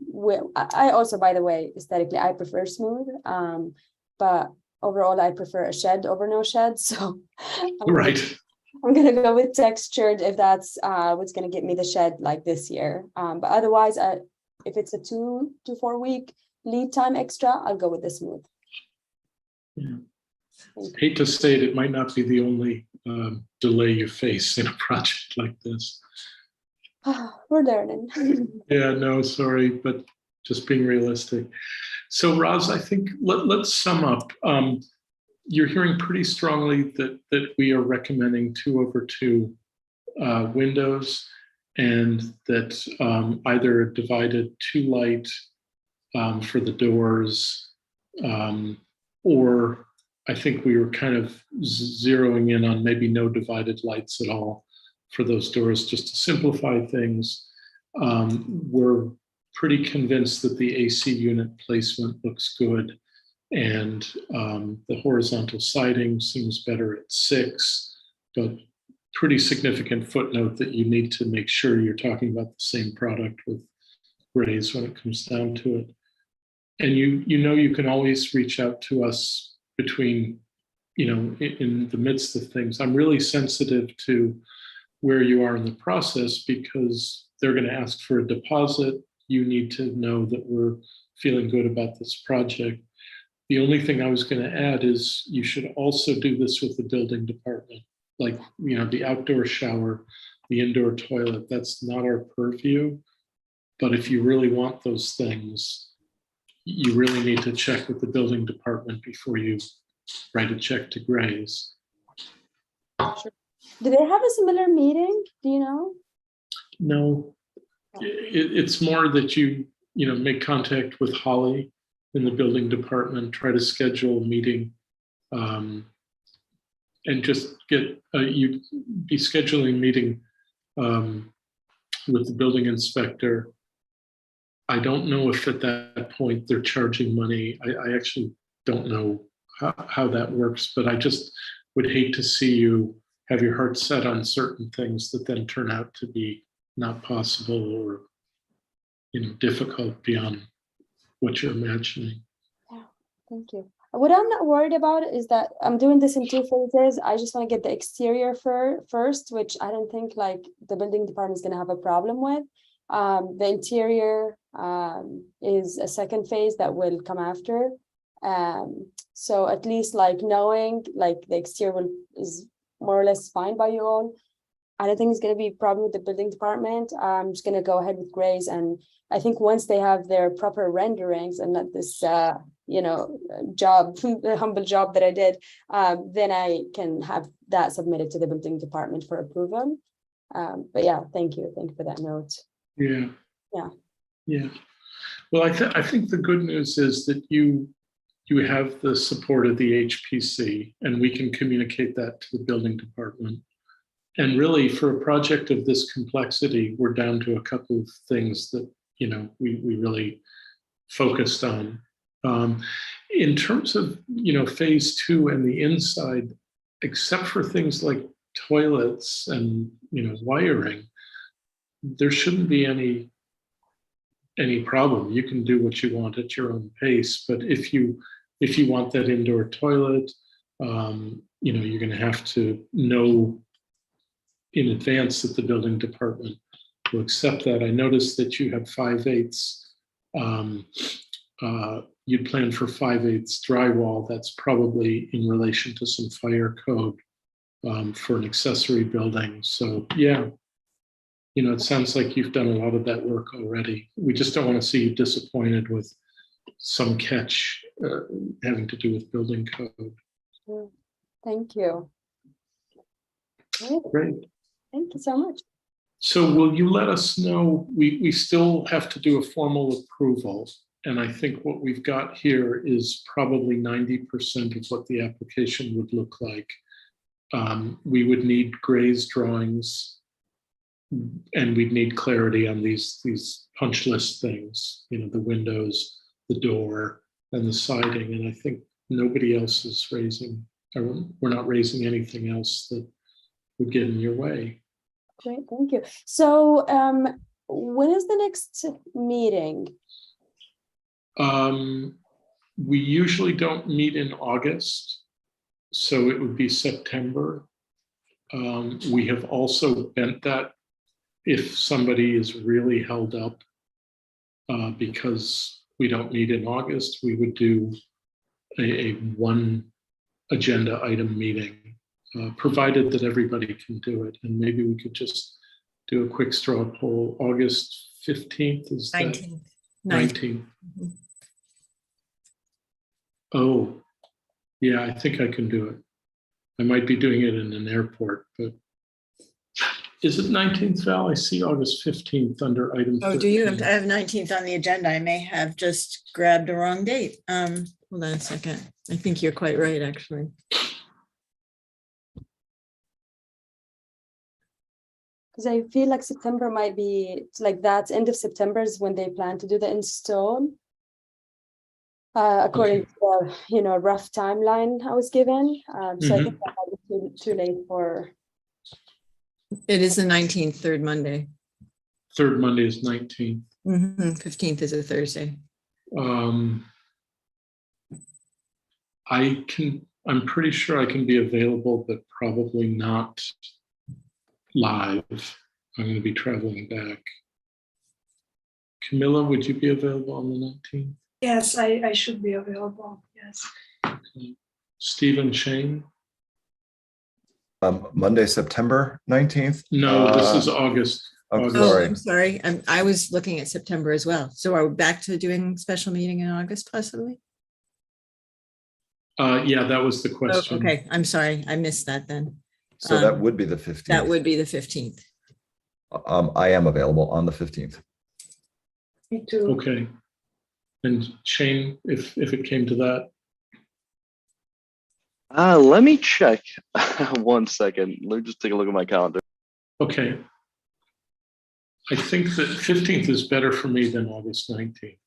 I also, by the way, aesthetically I prefer smooth, but overall I prefer a shed over no shed. So I'm gonna go with textured if that's what's gonna get me the shed like this year. But otherwise, if it's a 2 to 4 week lead time extra, I'll go with the smooth. Yeah. Hate to say it, it might not be the only delay you face in a project like this. We're learning. Yeah, no, sorry, but just being realistic. So Roz, I think let's sum up. You're hearing pretty strongly that we are recommending 2/2 windows, and that either a divided 2-light for the doors, or I think we were kind of zeroing in on maybe no divided lights at all for those doors, just to simplify things. We're pretty convinced that the AC unit placement looks good, and the horizontal siding seems better at 6, but pretty significant footnote that you need to make sure you're talking about the same product with Grays when it comes down to it. And you can always reach out to us between, in the midst of things. I'm really sensitive to where you are in the process, because they're going to ask for a deposit. You need to know that we're feeling good about this project. The only thing I was going to add is you should also do this with the building department. Like, the outdoor shower, the indoor toilet, that's not our purview. But if you really want those things, you really need to check with the building department before you write a check to Grays. Sure. Do they have a similar meeting? Do you know? No, it's more that you make contact with Holly in the building department, try to schedule a meeting, and just you'd be scheduling a meeting with the building inspector. I don't know if at that point they're charging money. I actually don't know how that works, but I just would hate to see you have your heart set on certain things that then turn out to be not possible, or difficult beyond what you're imagining. Yeah, thank you. What I'm not worried about is that I'm doing this in 2 phases. I just want to get the exterior first, which I don't think like the building department is going to have a problem with. The interior is a second phase that will come after. So at least like knowing like the exterior is more or less fine by you all. I don't think it's going to be a problem with the building department. I'm just going to go ahead with Grays, and I think once they have their proper renderings and not this job, the humble job that I did, then I can have that submitted to the building department for approval. But yeah, thank you for that note. Yeah. Well, I think the good news is that you have the support of the HPC, and we can communicate that to the building department. And really, for a project of this complexity, we're down to a couple of things that we really focused on. In terms of phase 2 and the inside, except for things like toilets and wiring, there shouldn't be any any problem. You can do what you want at your own pace. But if you want that indoor toilet, you're going to have to know in advance that the building department will accept that. I noticed that you have 5/8. You'd plan for 5/8 drywall. That's probably in relation to some fire code for an accessory building. So yeah, it sounds like you've done a lot of that work already. We just don't want to see you disappointed with some catch having to do with building code. Thank you. Great. Thank you so much. So will you let us know, we still have to do a formal approval. And I think what we've got here is probably 90% of what the application would look like. We would need Gray's drawings, and we'd need clarity on these punch list things, the windows, the door, and the siding. And I think nobody else is raising, or we're not raising anything else that would get in your way. Great, thank you. So when is the next meeting? We usually don't meet in August, so it would be September. We have also bent that if somebody is really held up because we don't meet in August, we would do a one agenda item meeting, provided that everybody can do it. And maybe we could just do a quick straw poll. August 15th is 19th. 19th. Oh, yeah, I think I can do it. I might be doing it in an airport, but is it 19th, Val? I see August 15th under item 13. Oh, do you? I have 19th on the agenda. I may have just grabbed the wrong date. Hold on a second. I think you're quite right, actually. Because I feel like September might be like that. End of September is when they plan to do the install. According to the rough timeline I was given. So I think that might be too late for. It is the 19th, third Monday. Third Monday is 19th. 15th is a Thursday. I'm pretty sure I can be available, but probably not live. I'm going to be traveling back. Camilla, would you be available on the 19th? Yes, I should be available. Yes. Okay. Steve and Shane? Monday, September 19th? No, this is August. I'm August. Oh, sorry. I'm sorry. I was looking at September as well. So are we back to doing special meeting in August possibly? Yeah, that was the Oh, question. okay, I'm sorry. I missed that then. So that would be the 15th. That would be the 15th. I am available on the 15th. Me too. Okay. And Shane, if it came to that? Let me check 1 second. Let me just take a look at my calendar. Okay. I think that 15th is better for me than August 19th.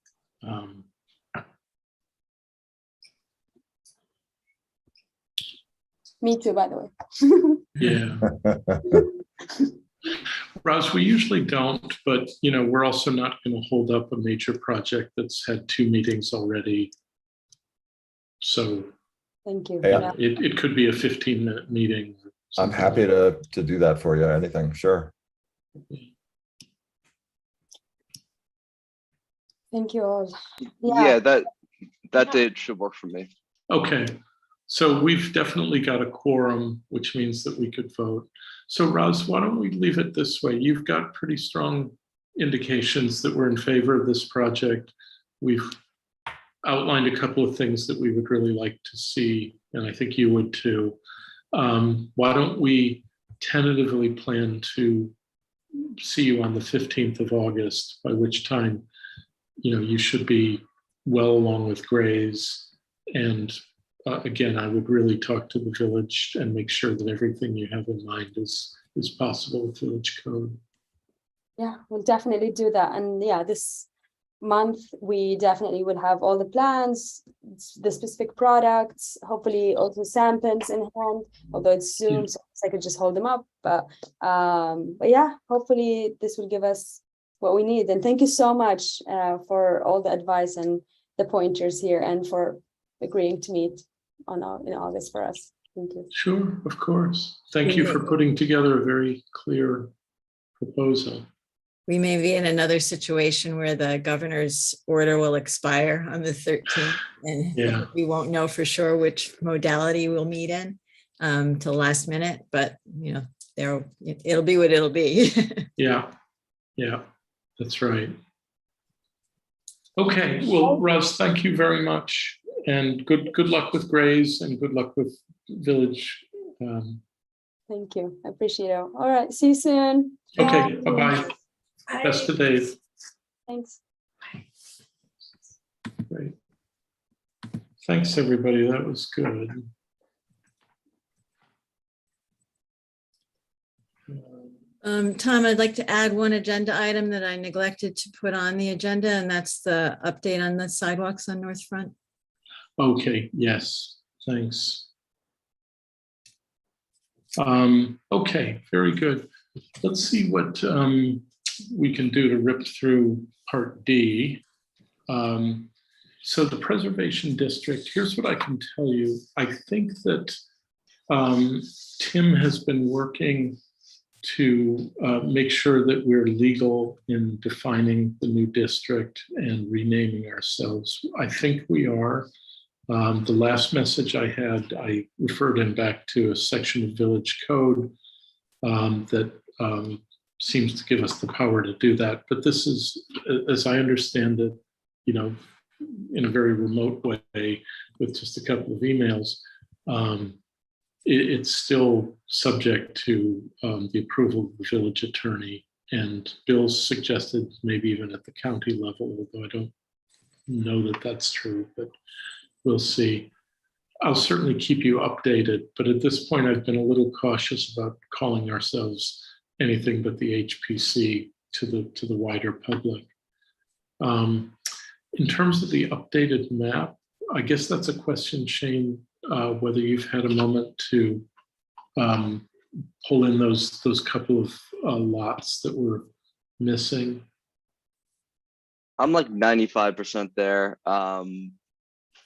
Me too, by the way. Yeah. Roz, we usually don't, but we're also not going to hold up a major project that's had 2 meetings already. So Thank you. Yeah. it could be a 15-minute meeting. I'm happy to do that for you. Anything, sure. Thank you all. Yeah, that date should work for me. Okay. So we've definitely got a quorum, which means that we could vote. So Roz, why don't we leave it this way? You've got pretty strong indications that we're in favor of this project. We've outlined a couple of things that we would really like to see, and I think you would too. Why don't we tentatively plan to see you on the 15th of August, by which time, you should be well along with Gray's. And again, I would really talk to the village and make sure that everything you have in mind is possible with village code. Yeah, we'll definitely do that. And yeah, this month we definitely will have all the plans, the specific products, hopefully also samples in hand, although it's Zoom, so I could just hold them up. But yeah, hopefully this will give us what we need. And thank you so much for all the advice and the pointers here, and for agreeing to meet in August for us. Thank you. Sure, of course. Thank you for putting together a very clear proposal. We may be in another situation where the governor's order will expire on the 13th, and Yeah. we won't know for sure which modality we'll meet in till last minute, but you know, it'll be what it'll be. Yeah, that's right. Okay, well, Roz, thank you very much, and good luck with Grays, and good luck with Village. Thank you. I appreciate it. All right. See you soon. Okay, Bye. bye-bye. Best to Dave. Thanks. Great. Thanks, everybody. That was good. Tom, I'd like to add one agenda item that I neglected to put on the agenda, and that's the update on the sidewalks on North Front. Okay, yes, thanks. Okay, very good. Let's see what we can do to rip through Part D. So the Preservation District, here's what I can tell you. I think that Tim has been working to make sure that we're legal in defining the new district and renaming ourselves. I think we are. The last message I had, I referred him back to a section of Village Code that seems to give us the power to do that. But this is, as I understand it, you know, in a very remote way with just a couple of emails, it's still subject to the approval of the village attorney. And Bill's suggested maybe even at the county level, although I don't know that that's true, but we'll see. I'll certainly keep you updated, but at this point, I've been a little cautious about calling ourselves anything but the HPC to the wider public. In terms of the updated map, I guess that's a question, Shane, whether you've had a moment to pull in those couple of lots that were missing. I'm like 95% there.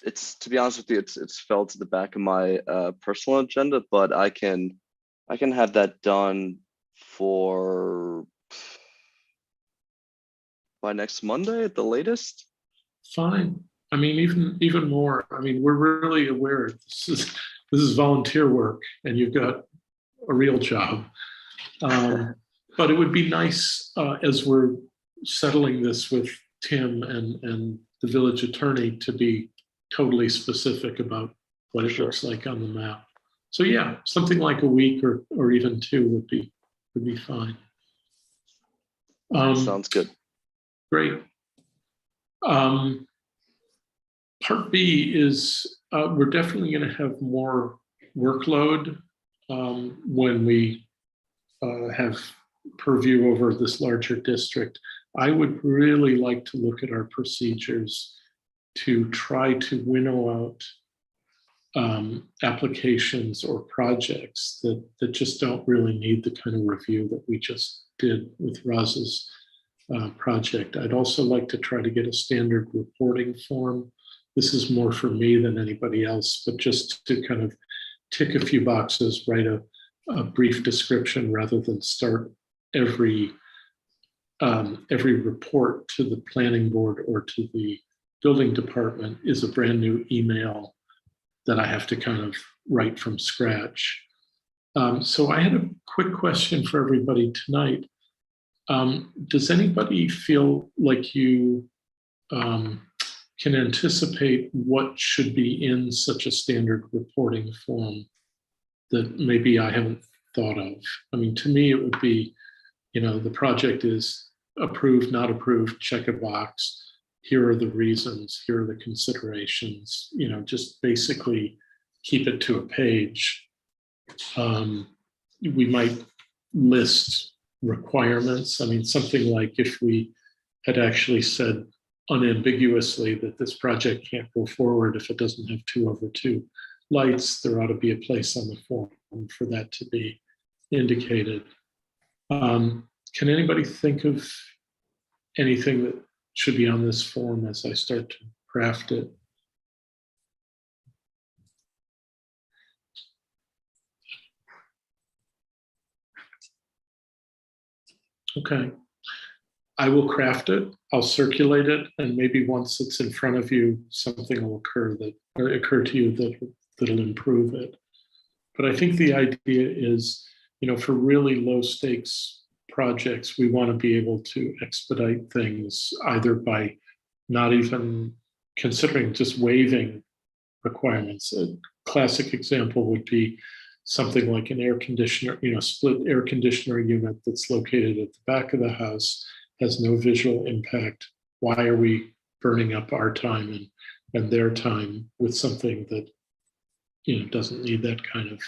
It's, to be honest with you, it's fell to the back of my personal agenda, but I can have that done for by next Monday at the latest. Fine. I mean, even more. I mean, we're really aware this is volunteer work, and you've got a real job. But it would be nice as we're settling this with Tim and the village attorney to be totally specific about what it looks like on the map. So yeah, something like a week or even 2 would be fine. Sounds good. Great. Part B is we're definitely going to have more workload when we have purview over this larger district. I would really like to look at our procedures to try to winnow out applications or projects that just don't really need the kind of review that we just did with Roz's project. I'd also like to try to get a standard reporting form. This is more for me than anybody else, but just to kind of tick a few boxes, write a brief description rather than start every report to the planning board or to the building department is a brand new email that I have to kind of write from scratch. So I had a quick question for everybody tonight. Does anybody feel like you can anticipate what should be in such a standard reporting form that maybe I haven't thought of? I mean, to me, it would be, you know, the project is approved, not approved, check a box. Here are the reasons, here are the considerations, you know, just basically keep it to a page. We might list requirements. I mean, something like if we had actually said unambiguously that this project can't go forward if it doesn't have 2/2 lights, there ought to be a place on the form for that to be indicated. Can anybody think of anything that should be on this form as I start to craft it. Okay. I will craft it, I'll circulate it, and maybe once it's in front of you, something will occur to you that'll improve it. But I think the idea is, for really low stakes projects, we want to be able to expedite things either by not even considering, just waiving requirements. A classic example would be something like an air conditioner, split air conditioner unit that's located at the back of the house, has no visual impact. Why are we burning up our time and their time with something that doesn't need that kind of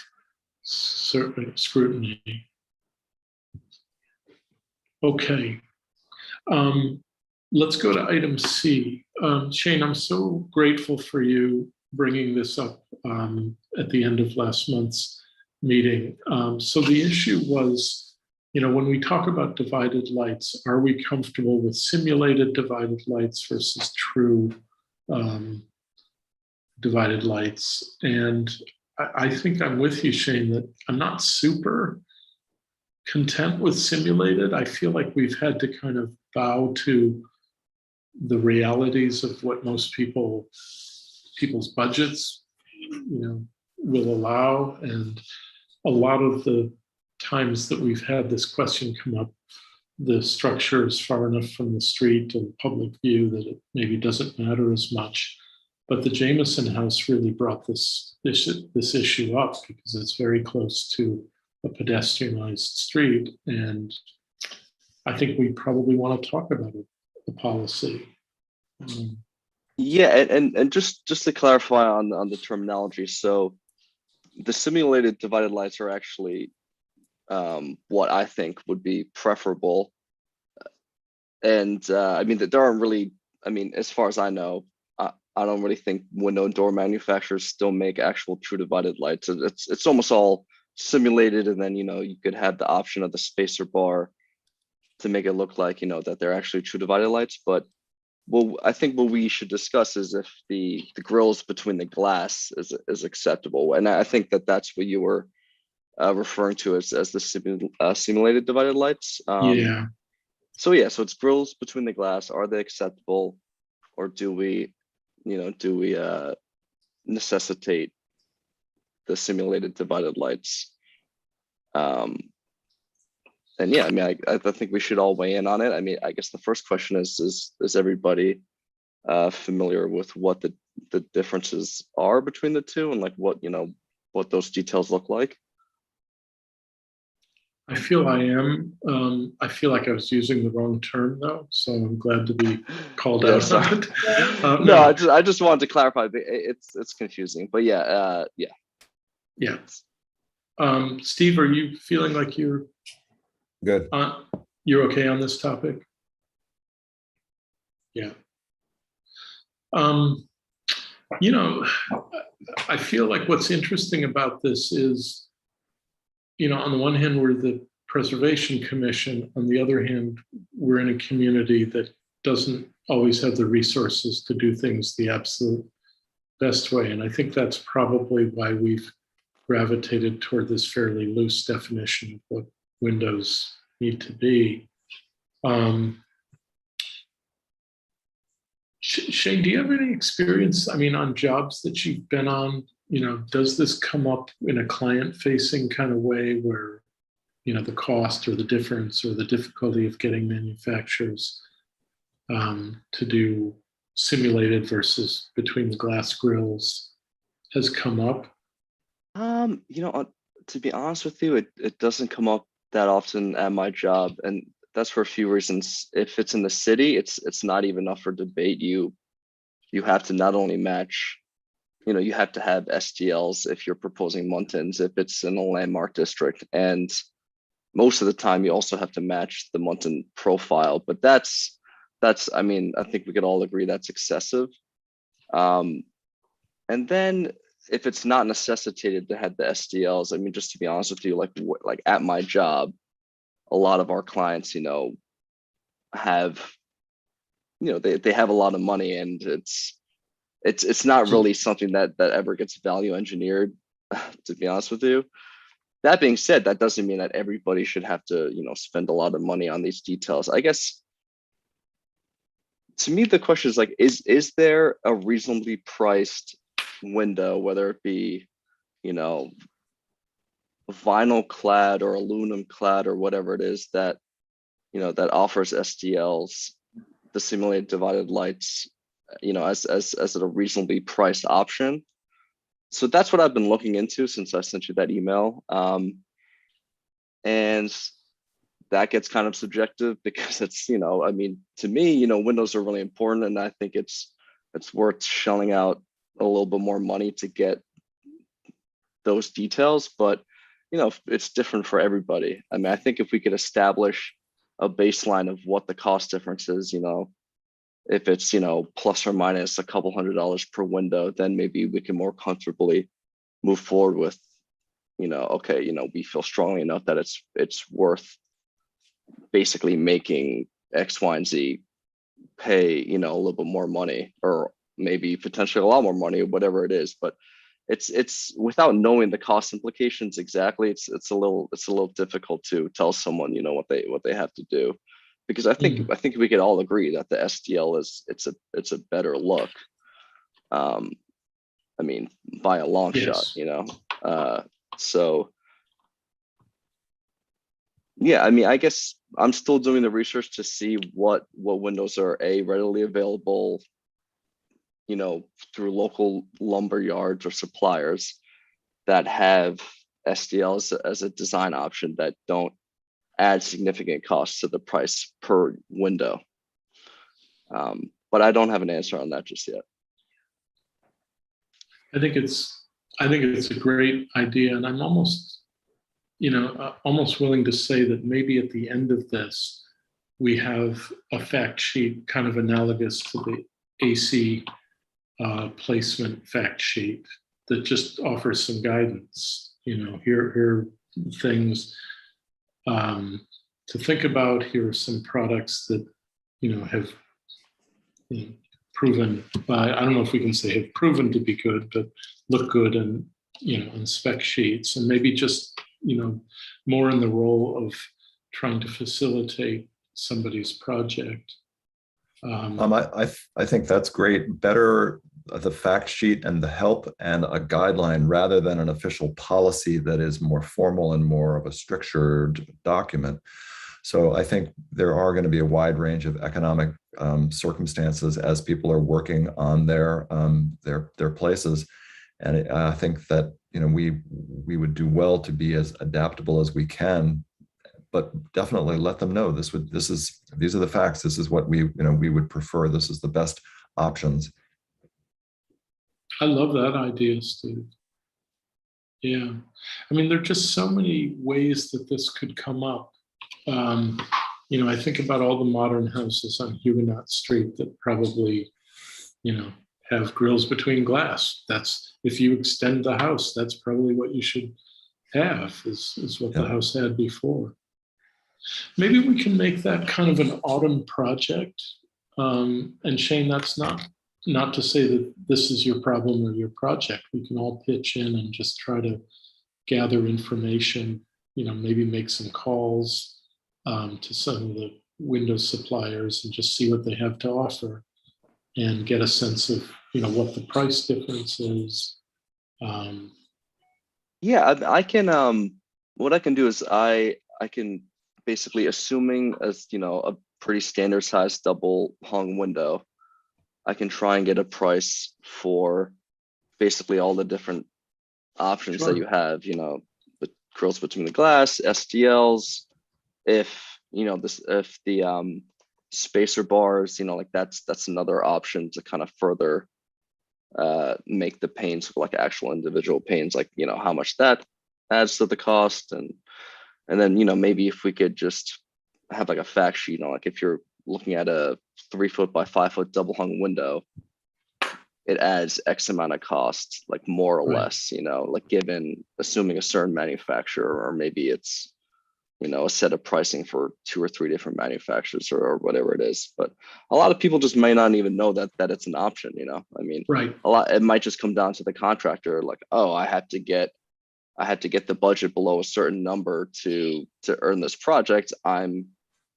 scrutiny? Okay. Let's go to item C. Shane, I'm so grateful for you bringing this up at the end of last month's meeting. So the issue was, when we talk about divided lights, are we comfortable with simulated divided lights versus true divided lights? And I think I'm with you, Shane, that I'm not super content with simulated. I feel like we've had to kind of bow to the realities of what most people's budgets, will allow. And a lot of the times that we've had this question come up, the structure is far enough from the street and public view that it maybe doesn't matter as much. But the Jameson House really brought this issue up because it's very close to a pedestrianized street. And I think we probably want to talk about the policy. Yeah, and just to clarify on the terminology, so the simulated divided lights are actually what I think would be preferable. And there aren't really, as far as I know, I don't really think window and door manufacturers still make actual true divided lights. It's almost all simulated, and then you could have the option of the spacer bar to make it look like that they're actually true divided lights. But I think what we should discuss is if the grills between the glass is acceptable, and I think that's what you were referring to as the simulated divided lights. Yeah. So it's grills between the glass. Are they acceptable, or do we necessitate the simulated divided lights? And yeah, I think we should all weigh in on it. I guess the first question is everybody familiar with what the differences are between the two, and like what those details look like? I feel I am. I feel like I was using the wrong term though, so I'm glad to be called out on it. No, I just wanted to clarify. It's confusing, but yeah. Steve, are you feeling like you're Good. You're okay on this topic? Yeah. I feel like what's interesting about this is, on the one hand, we're the Preservation Commission. On the other hand, we're in a community that doesn't always have the resources to do things the absolute best way. And I think that's probably why we've gravitated toward this fairly loose definition of what windows need to be. Shane, do you have any experience, on jobs that you've been on? Does this come up in a client-facing kind of way where, the cost or the difference or the difficulty of getting manufacturers to do simulated versus between the glass grills has come up? To be honest with you, it doesn't come up that often at my job, and that's for a few reasons. If it's in the city, it's not even up for debate. You have to not only match, you have to have STLs if you're proposing Muntins, if it's in a landmark district, and most of the time you also have to match the Muntin profile. But that's I think we could all agree that's excessive. And then if it's not necessitated to have the STLs, just to be honest with you, like at my job, a lot of our clients, have they have a lot of money, and it's not really something that ever gets value engineered, to be honest with you. That being said, that doesn't mean that everybody should have to, spend a lot of money on these details. I guess to me, the question is like, is there a reasonably priced window, whether it be, vinyl clad or aluminum clad or whatever it is that, that offers STLs, the simulated divided lights, as a reasonably priced option. So that's what I've been looking into since I sent you that email. And that gets kind of subjective because it's, to me, windows are really important, and I think it's worth shelling out a little bit more money to get those details. But, it's different for everybody. I mean, I think if we could establish a baseline of what the cost difference is, if it's, plus or minus a couple $100 per window, then maybe we can more comfortably move forward with, okay, we feel strongly enough that it's worth basically making X, Y, and Z pay, a little bit more money, or maybe potentially a lot more money, whatever it is. But it's without knowing the cost implications exactly, it's a little difficult to tell someone, what they have to do. Because I think we could all agree that the STL it's a better look. I mean, by a long shot, so yeah, I mean, I guess I'm still doing the research to see what windows are readily available, through local lumber yards or suppliers that have STLs as a design option that don't add significant costs to the price per window. But I don't have an answer on that just yet. I think it's a great idea, and I'm almost willing to say that maybe at the end of this, we have a fact sheet kind of analogous to the AC placement fact sheet that just offers some guidance. Here are things to think about. Here are some products that have proven, I don't know if we can say have proven to be good, but look good and on spec sheets, and maybe just more in the role of trying to facilitate somebody's project. I think that's great. Better the fact sheet and the help and a guideline rather than an official policy that is more formal and more of a structured document. So I think there are going to be a wide range of economic circumstances as people are working on their places, and I think that we would do well to be as adaptable as we can, but definitely let them know these are the facts. This is what we would prefer. This is the best options. I love that idea, Steve. Yeah, I mean, there are just so many ways that this could come up. I think about all the modern houses on Huguenot Street that probably, have grills between glass. That's, if you extend the house, that's probably what you should have, is what the house had before. Maybe we can make that kind of an autumn project. And Shane, that's not to say that this is your problem or your project. We can all pitch in and just try to gather information, maybe make some calls to some of the window suppliers and just see what they have to offer and get a sense of, what the price difference is. Yeah, I can, what I can do is I can basically, assuming as, a pretty standard sized double hung window, I can try and get a price for basically all the different options that you have, the grills between the glass, STLs, if the spacer bars, like that's another option to kind of further make the panes like actual individual panes, like how much that adds to the cost, and then maybe if we could just have like a fact sheet, like if you're looking at a 3 foot by 5 foot double hung window, it adds X amount of cost, like more or less, like assuming a certain manufacturer, or maybe it's a set of pricing for 2 or 3 different manufacturers or whatever it is. But a lot of people just may not even know that it's an option. I mean, Right. it might just come down to the contractor, like, oh, I had to get the budget below a certain number to earn this project. I'm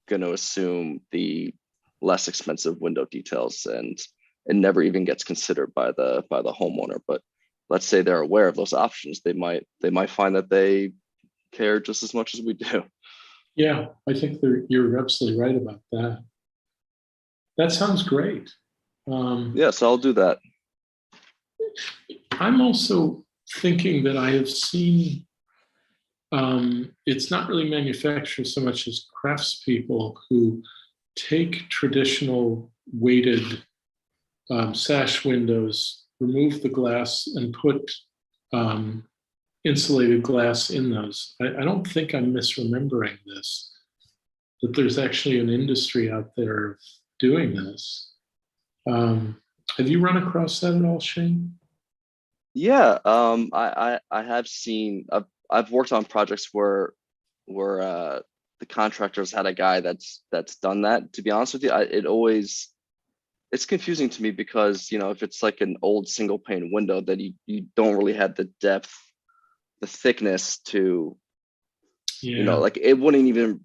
going to assume the less expensive window details, and it never even gets considered by the homeowner. But let's say they're aware of those options, they might find that they care just as much as we do. Yeah, I think you're absolutely right about that. That sounds great. Yeah, so I'll do that. I'm also thinking that I have seen, it's not really manufacturers so much as craftspeople who take traditional weighted sash windows, remove the glass, and put insulated glass in those. I don't think I'm misremembering this, that there's actually an industry out there doing this. Have you run across that at all, Shane? Yeah, I have seen. I've worked on projects where the contractors had a guy that's done that. To be honest with you, it's confusing to me because if it's like an old single pane window, that you don't really have the depth, the thickness to, like it wouldn't even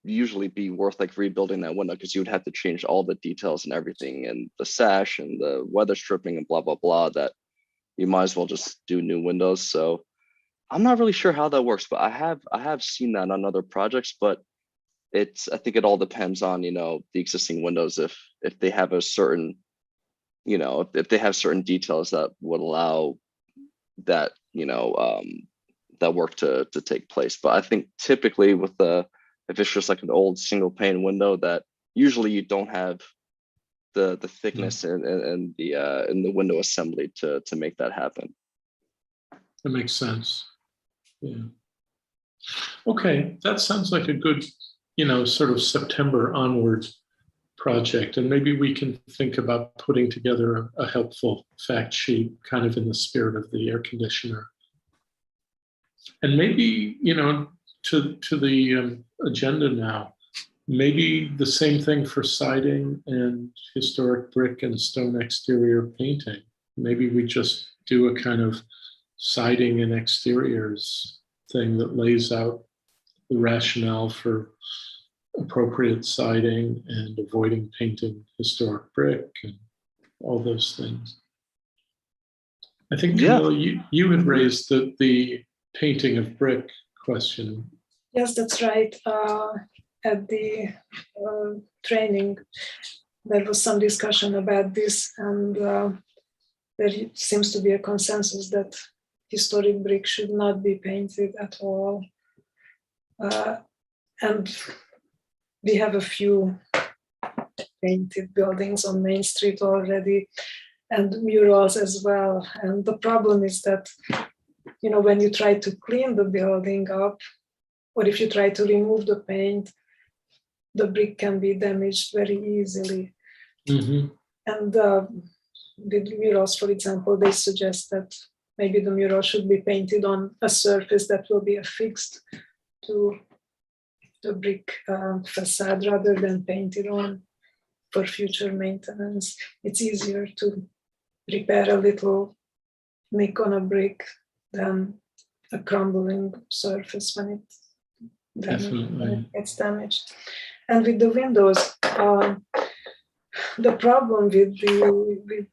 usually be worth like rebuilding that window, because you would have to change all the details and everything, and the sash and the weather stripping and blah blah blah, that you might as well just do new windows. So I'm not really sure how that works, but I have seen that on other projects. But I think it all depends on the existing windows, if they have a certain if they have certain details that would allow that that work to take place. But I think typically if it's just like an old single pane window, that usually you don't have the thickness and the window assembly to make that happen. That makes sense. Yeah. Okay, that sounds like a good, sort of September onward project. And maybe we can think about putting together a helpful fact sheet, kind of in the spirit of the air conditioner. And maybe, to the agenda now, maybe the same thing for siding and historic brick and stone exterior painting. Maybe we just do a kind of siding and exteriors thing that lays out the rationale for appropriate siding and avoiding painting historic brick and all those things. I think, Camilla, you had raised the painting of brick question. Yes, that's right. At the training, there was some discussion about this, and there seems to be a consensus that historic brick should not be painted at all. And we have a few painted buildings on Main Street already, and murals as well. And the problem is that, when you try to clean the building up, or if you try to remove the paint, the brick can be damaged very easily. Mm-hmm. And with murals, for example, they suggest that maybe the mural should be painted on a surface that will be affixed to the brick facade rather than painted on for future maintenance. It's easier to repair a little nick on a brick than a crumbling surface when it gets damaged. And with the windows, the problem with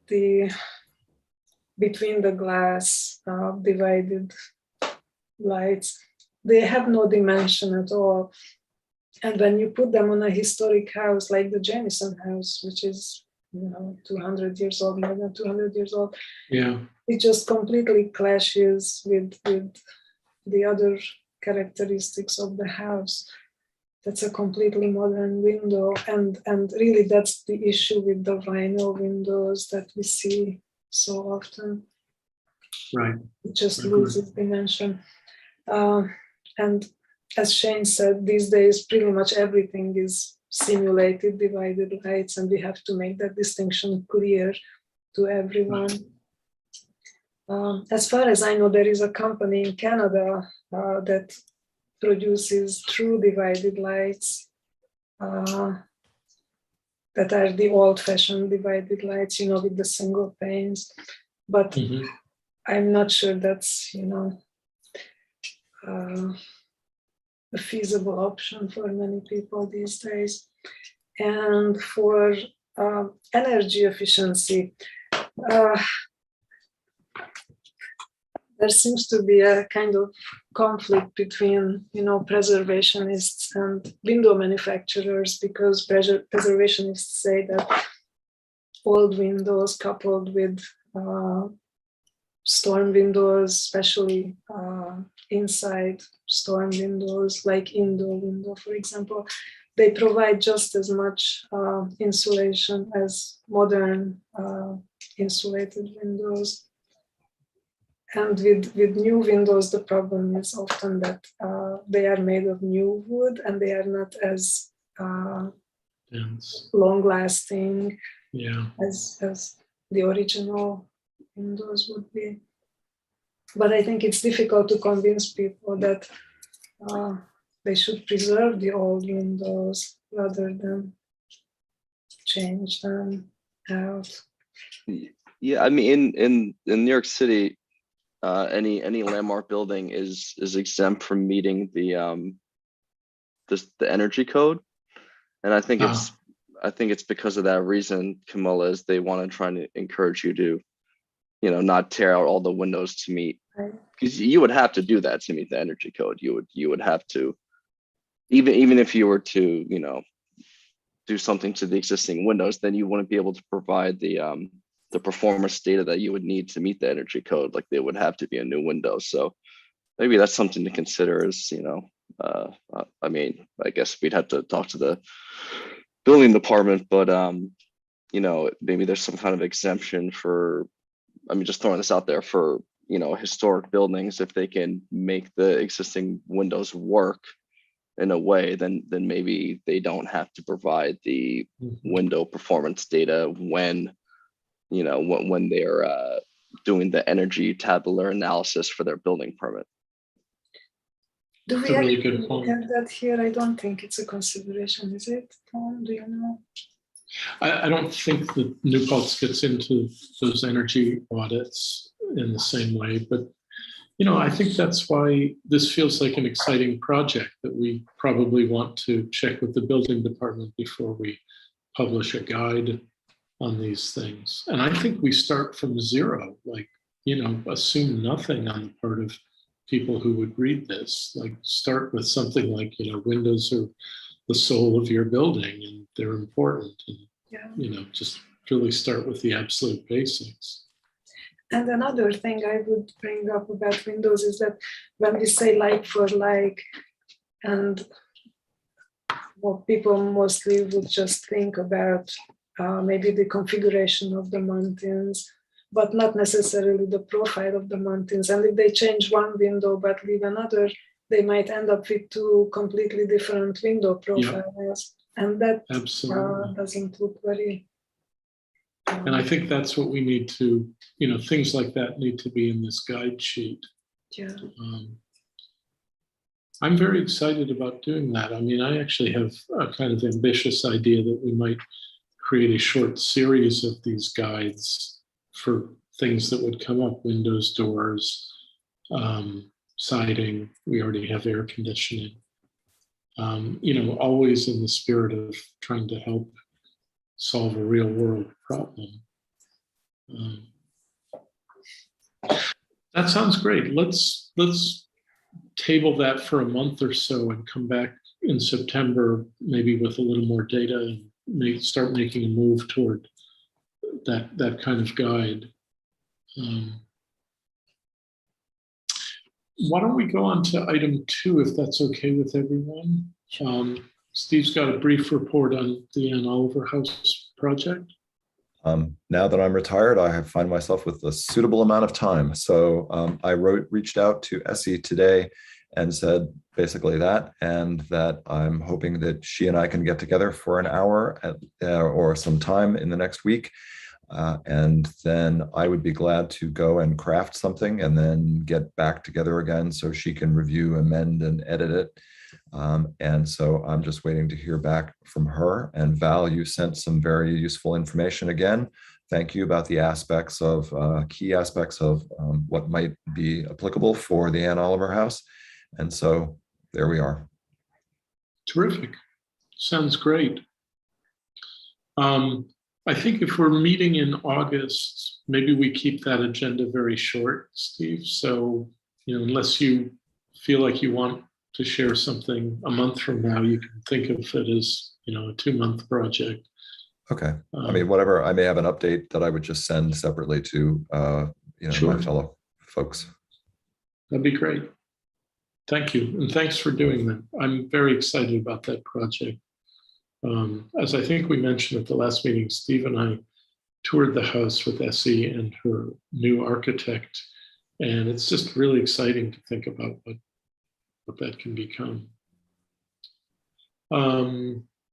the between the glass divided lights, they have no dimension at all. And when you put them on a historic house like the Jamison house, which is 200 years old, more than 200 years old, it just completely clashes with the other characteristics of the house. That's a completely modern window, and really that's the issue with the vinyl windows that we see so often. Right. It just loses dimension. And as Shane said, these days pretty much everything is simulated divided lights, and we have to make that distinction clear to everyone. As far as I know, there is a company in Canada that produces true divided lights that are the old-fashioned divided lights, with the single panes. But I'm not sure that's, a feasible option for many people these days. And for energy efficiency, there seems to be a kind of conflict between, preservationists and window manufacturers, because preservationists say that old windows coupled with storm windows, especially inside storm windows, like indoor window, for example, they provide just as much insulation as modern insulated windows. And with new windows, the problem is often that they are made of new wood and they are not as long-lasting as the original windows would be. But I think it's difficult to convince people that they should preserve the old windows rather than change them out. Yeah, I mean, in New York City, any landmark building is exempt from meeting the energy code, and I think it's because of that reason, Camilla, is they want to try to encourage you to, not tear out all the windows to meet, because you would have to do that to meet the energy code. You would have to, even if you were to, do something to the existing windows, then you wouldn't be able to provide the performance data that you would need to meet the energy code. Like, they would have to be a new window. So maybe that's something to consider. Is I mean, I guess we'd have to talk to the building department, but maybe there's some kind of exemption for, I mean, just throwing this out there, for historic buildings, if they can make the existing windows work in a way, then maybe they don't have to provide the window performance data when when they're doing the energy tabular analysis for their building permit. Do we That's a really good point. have that here? I don't think it's a consideration, is it, Tom? Do you know? I don't think that New Paltz gets into those energy audits in the same way, but I think that's why this feels like an exciting project that we probably want to check with the building department before we publish a guide on these things. And I think we start from zero, like, assume nothing on the part of people who would read this. Like, start with something like, windows are the soul of your building and they're important. And, just really start with the absolute basics. And another thing I would bring up about windows is that when we say like for like, and what people mostly would just think about maybe the configuration of the mountains, but not necessarily the profile of the mountains. And if they change one window but leave another, they might end up with two completely different window profiles. And that doesn't look very... And I think that's what we need to, things like that need to be in this guide sheet. Yeah. I'm very excited about doing that. I mean, I actually have a kind of ambitious idea that we might create a short series of these guides for things that would come up: windows, doors, siding. We already have air conditioning. Always in the spirit of trying to help solve a real world problem. That sounds great. Let's table that for a month or so and come back in September, maybe with a little more data, and start making a move toward that kind of guide. Why don't we go on to item 2, if that's okay with everyone? Steve's got a brief report on the Ann Oliver House project. Now that I'm retired, I find myself with a suitable amount of time. So I reached out to Essie today and said basically that, and that I'm hoping that she and I can get together for an hour or some time in the next week And then I would be glad to go and craft something and then get back together again so she can review, amend, and edit it. And so I'm just waiting to hear back from her. And Val, you sent some very useful information again. Thank you about the aspects of key aspects of what might be applicable for the Ann Oliver House. And so there we are. Terrific. Sounds great. I think if we're meeting in August, maybe we keep that agenda very short, Steve. So, unless you feel like you want to share something a month from now, you can think of it as, a 2-month project. Okay. I mean, whatever, I may have an update that I would just send separately to, Sure. my fellow folks. That'd be great. Thank you. And thanks for doing that. I'm very excited about that project. As I think we mentioned at the last meeting, Steve and I toured the house with Essie and her new architect. And it's just really exciting to think about what that can become.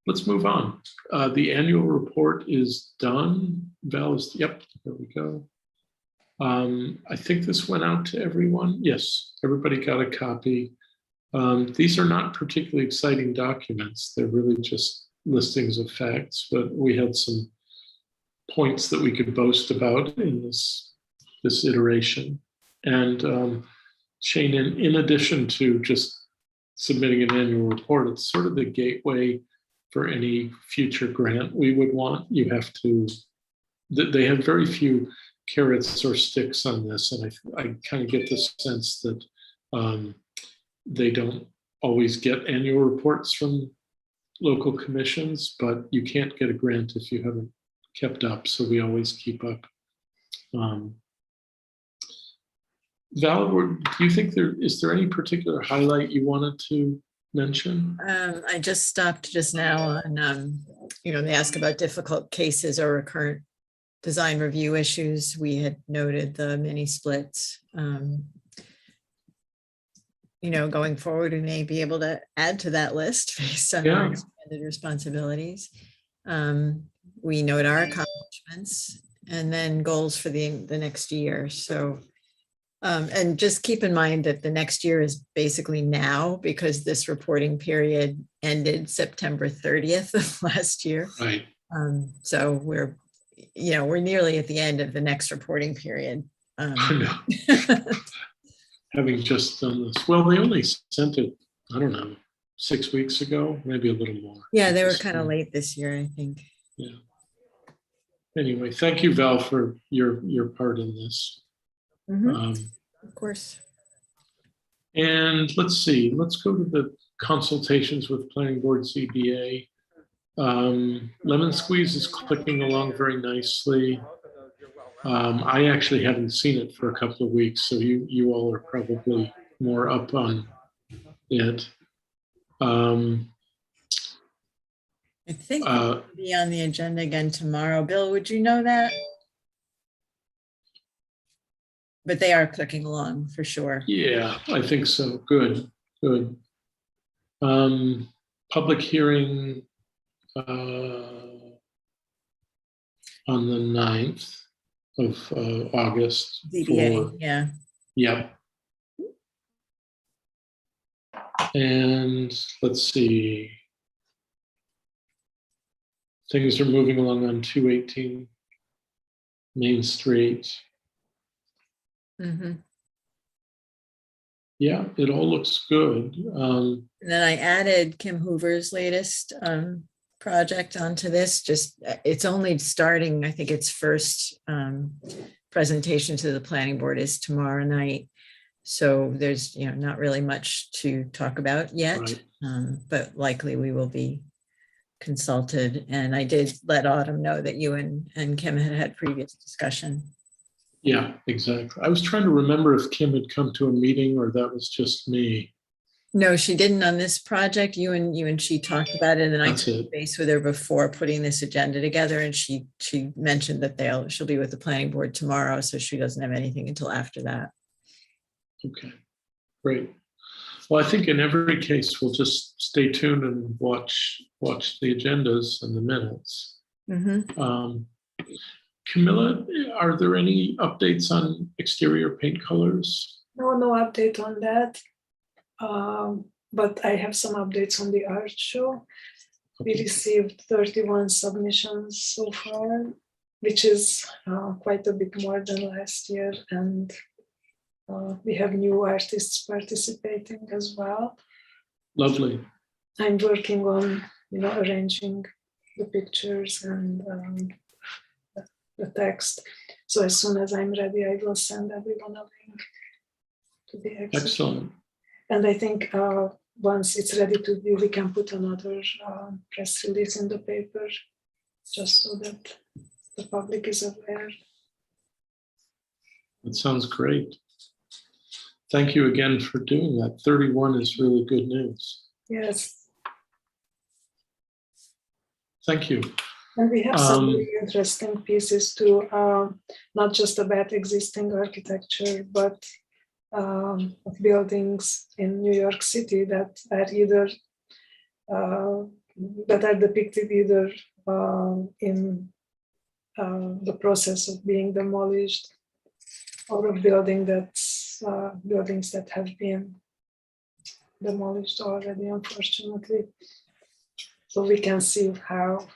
Let's move on. The annual report is done. Val is, yep, there we go. I think this went out to everyone. Yes, everybody got a copy. These are not particularly exciting documents. They're really just listings of facts, but we had some points that we could boast about in this iteration. And Shane, in addition to just submitting an annual report, it's sort of the gateway for any future grant we would want. You have to, they have very few carrots or sticks on this. And I kind of get the sense that they don't always get annual reports from local commissions, but you can't get a grant if you haven't kept up. So we always keep up. Val, do you think is there any particular highlight you wanted to mention? I just stopped just now on, they ask about difficult cases or recurrent design review issues. We had noted the mini splits. Going forward, we may be able to add to that list based on our expanded responsibilities. We note our accomplishments and then goals for the next year. So, and just keep in mind that the next year is basically now, because this reporting period ended September 30th of last year. Right. So we're nearly at the end of the next reporting period. I know. Having just done this. Well, they only sent it, I don't know, 6 weeks ago, maybe a little more. Yeah, they were kind of late this year, I think. Yeah. Anyway, thank you, Val, for your part in this. Of course. And let's see, let's go to the consultations with Planning Board ZBA. Lemon Squeeze is clicking along very nicely. I actually haven't seen it for a couple of weeks, so you all are probably more up on it. I think it'll be on the agenda again tomorrow. Bill, would you know that? But they are clicking along for sure. Yeah, I think so. Good. Public hearing on the 9th of August. ZBA, yeah. Yep. And let's see. Things are moving along on 218 Main Street. Yeah, it all looks good. And then I added Kim Hoover's latest project onto this. Just it's only starting. I think its first presentation to the planning board is tomorrow night. So there's not really much to talk about yet, right. But likely we will be consulted. And I did let Autumn know that you and Kim had previous discussion. Yeah, exactly. I was trying to remember if Kim had come to a meeting or that was just me. No, she didn't on this project. You and she talked about it, and I touched base with her before putting this agenda together, and she mentioned that she'll be with the planning board tomorrow, so she doesn't have anything until after that. Okay, great. Well, I think in every case we'll just stay tuned and watch the agendas and the minutes. Camilla, are there any updates on exterior paint colors? No update on that. But I have some updates on the art show. We received 31 submissions so far, which is quite a bit more than last year. And we have new artists participating as well. Lovely. I'm working on, arranging the pictures and the text. So as soon as I'm ready, I will send everyone a link to the exhibition. Excellent. And I think once it's ready to be, we can put another press release in the paper, just so that the public is aware. That sounds great. Thank you again for doing that. 31 is really good news. Yes. Thank you. And we have some really interesting pieces too, not just about existing architecture, but of buildings in New York City that are either that are depicted either in the process of being demolished, or of buildings that have been demolished already, unfortunately. So we can see how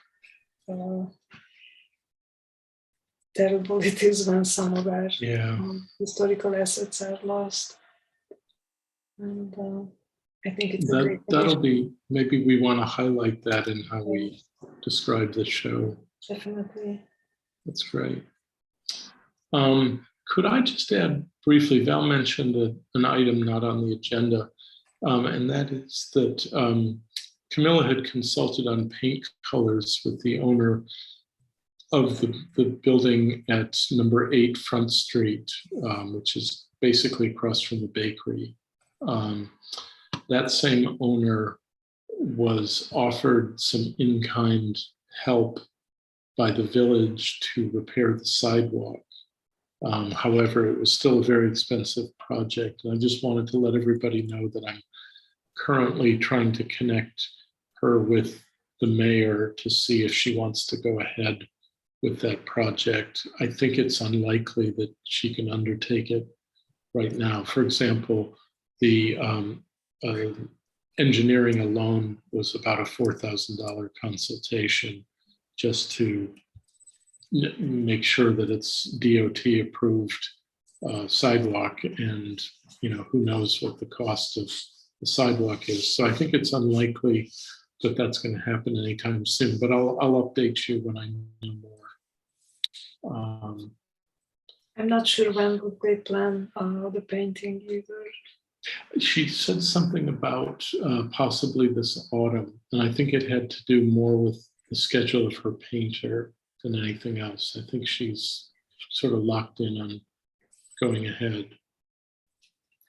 terrible it is when some of our historical assets are lost. And I think it's that'll be, maybe we want to highlight that in how we describe the show. Definitely. That's great. Could I just add briefly, Val mentioned an item not on the agenda, and that is that Camilla had consulted on paint colors with the owner of the building at number 8 Front Street, which is basically across from the bakery. That same owner was offered some in-kind help by the village to repair the sidewalk. However, it was still a very expensive project. And I just wanted to let everybody know that I'm currently trying to connect her with the mayor to see if she wants to go ahead with that project. I think it's unlikely that she can undertake it right now. For example, the engineering alone was about a $4,000 consultation just to make sure that it's DOT approved sidewalk, and who knows what the cost of the sidewalk is. So I think it's unlikely that that's going to happen anytime soon, but I'll update you when I know more. I'm not sure when would they plan the painting either. She said something about possibly this autumn, and I think it had to do more with the schedule of her painter than anything else. I think she's sort of locked in on going ahead.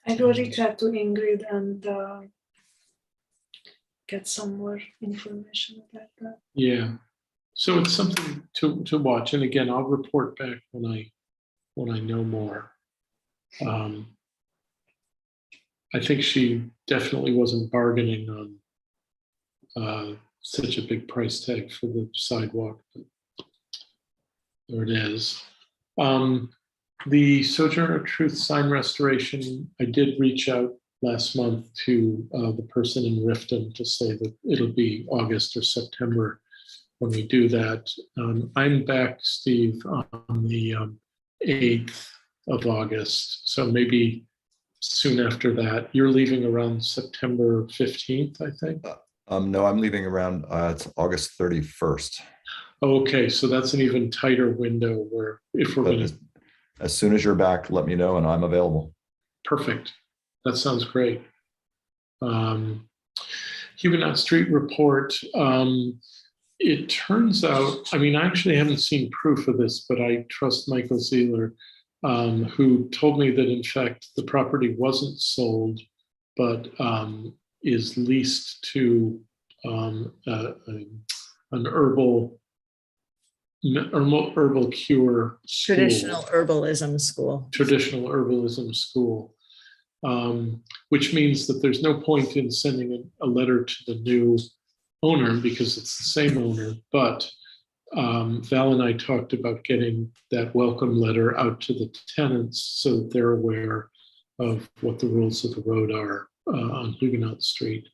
I will reach out to Ingrid and get some more information about that. Yeah, so it's something to watch. And again, I'll report back when I know more. I think she definitely wasn't bargaining on such a big price tag for the sidewalk. But there it is. The Sojourner Truth sign restoration, I did reach out last month to the person in Riften to say that it'll be August or September when we do that. I'm back, Steve, on the 8th of August. So maybe soon after that. You're leaving around September 15th, I think? No, I'm leaving around, it's August 31st. Okay, so that's an even tighter window where if we're going to... As soon as you're back, let me know and I'm available. Perfect. That sounds great. Huguenot Street report. It turns out, I mean, I actually haven't seen proof of this, but I trust Michael Zeeler, who told me that in fact the property wasn't sold, but is leased to an herbal cure school. Traditional herbalism school. Traditional herbalism school, which means that there's no point in sending a letter to the new owner because it's the same owner, but Val and I talked about getting that welcome letter out to the tenants so that they're aware of what the rules of the road are on Huguenot Street.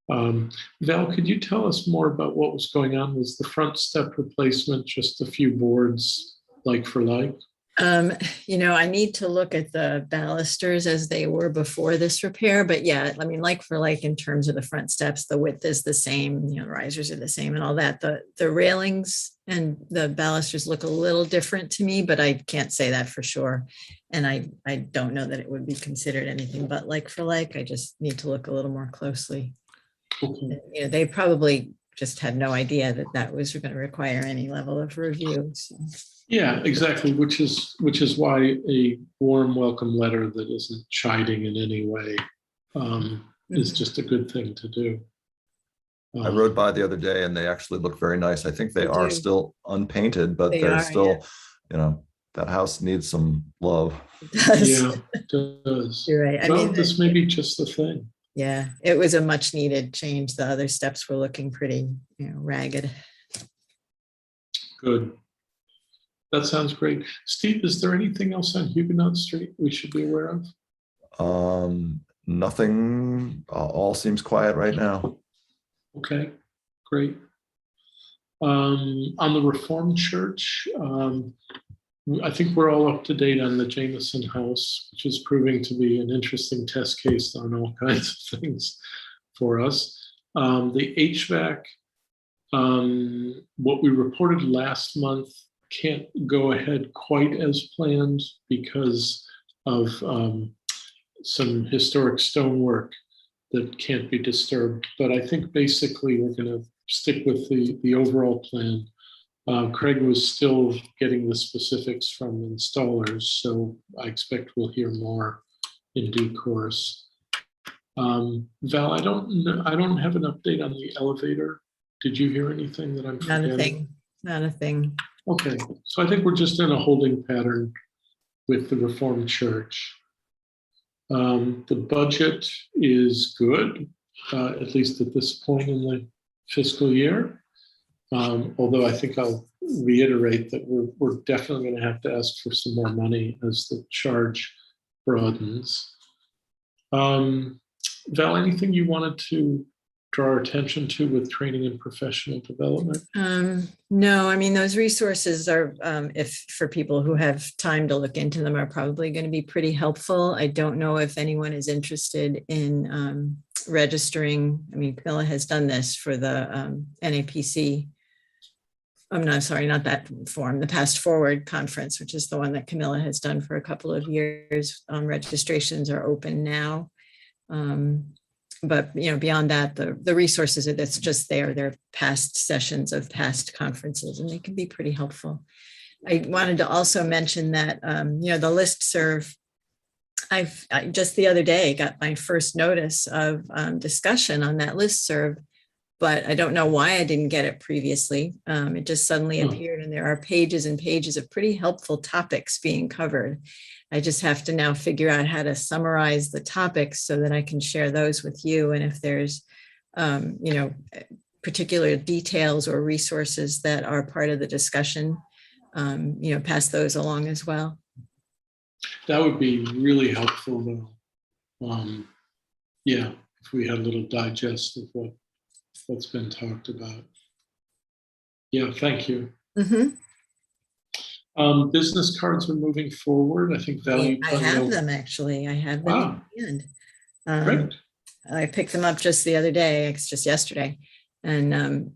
Val, could you tell us more about what was going on? Was the front step replacement just a few boards like for like? I need to look at the balusters as they were before this repair, but yeah, I mean, like for like in terms of the front steps, the width is the same, the risers are the same and all that. The railings and the balusters look a little different to me, but I can't say that for sure. And I don't know that it would be considered anything but like for like. I just need to look a little more closely. Okay. They probably just had no idea that that was going to require any level of review. So. Yeah, exactly. Which is why a warm welcome letter that isn't chiding in any way is just a good thing to do. I rode by the other day and they actually look very nice. I think they are do. still unpainted, but They they're are, still, that house needs some love. It does. Yeah, it does. You're right. I Well, mean, this may be just the thing. yeah, it was a much needed change. The other steps were looking pretty, ragged. Good. That sounds great. Steve, is there anything else on Huguenot Street we should be aware of? Nothing, all seems quiet right now. Okay, great. On the Reformed Church, I think we're all up to date on the Jameson House, which is proving to be an interesting test case on all kinds of things for us. The HVAC, what we reported last month can't go ahead quite as planned because of some historic stonework that can't be disturbed. But I think basically we're going to stick with the overall plan. Craig was still getting the specifics from installers, so I expect we'll hear more in due course. Val, I don't have an update on the elevator. Did you hear anything that I'm forgetting? Not a thing. Okay, so I think we're just in a holding pattern with the Reformed Church. The budget is good, at least at this point in the fiscal year. Although I think I'll reiterate that we're definitely going to have to ask for some more money as the charge broadens. Val, anything you wanted to draw our attention to with training and professional development? No, I mean, those resources are, if for people who have time to look into them, are probably going to be pretty helpful. I don't know if anyone is interested in registering. I mean, Camilla has done this for the NAPC. I'm not sorry, not that form, the Past Forward conference, which is the one that Camilla has done for a couple of years. Registrations are open now. But beyond that, the resources that's just there, they're past sessions of past conferences, and they can be pretty helpful. I wanted to also mention that the listserv, I just the other day got my first notice of discussion on that listserv, but I don't know why I didn't get it previously. It just suddenly appeared, and there are pages and pages of pretty helpful topics being covered. I just have to now figure out how to summarize the topics so that I can share those with you. And if there's, particular details or resources that are part of the discussion, pass those along as well. That would be really helpful, though. Yeah, if we had a little digest of what's been talked about. Yeah, thank you. Mm-hmm. Business cards are moving forward. I think value. I have them actually. I have them Wow. in the end. Great. I picked them up just the other day. It's just yesterday, and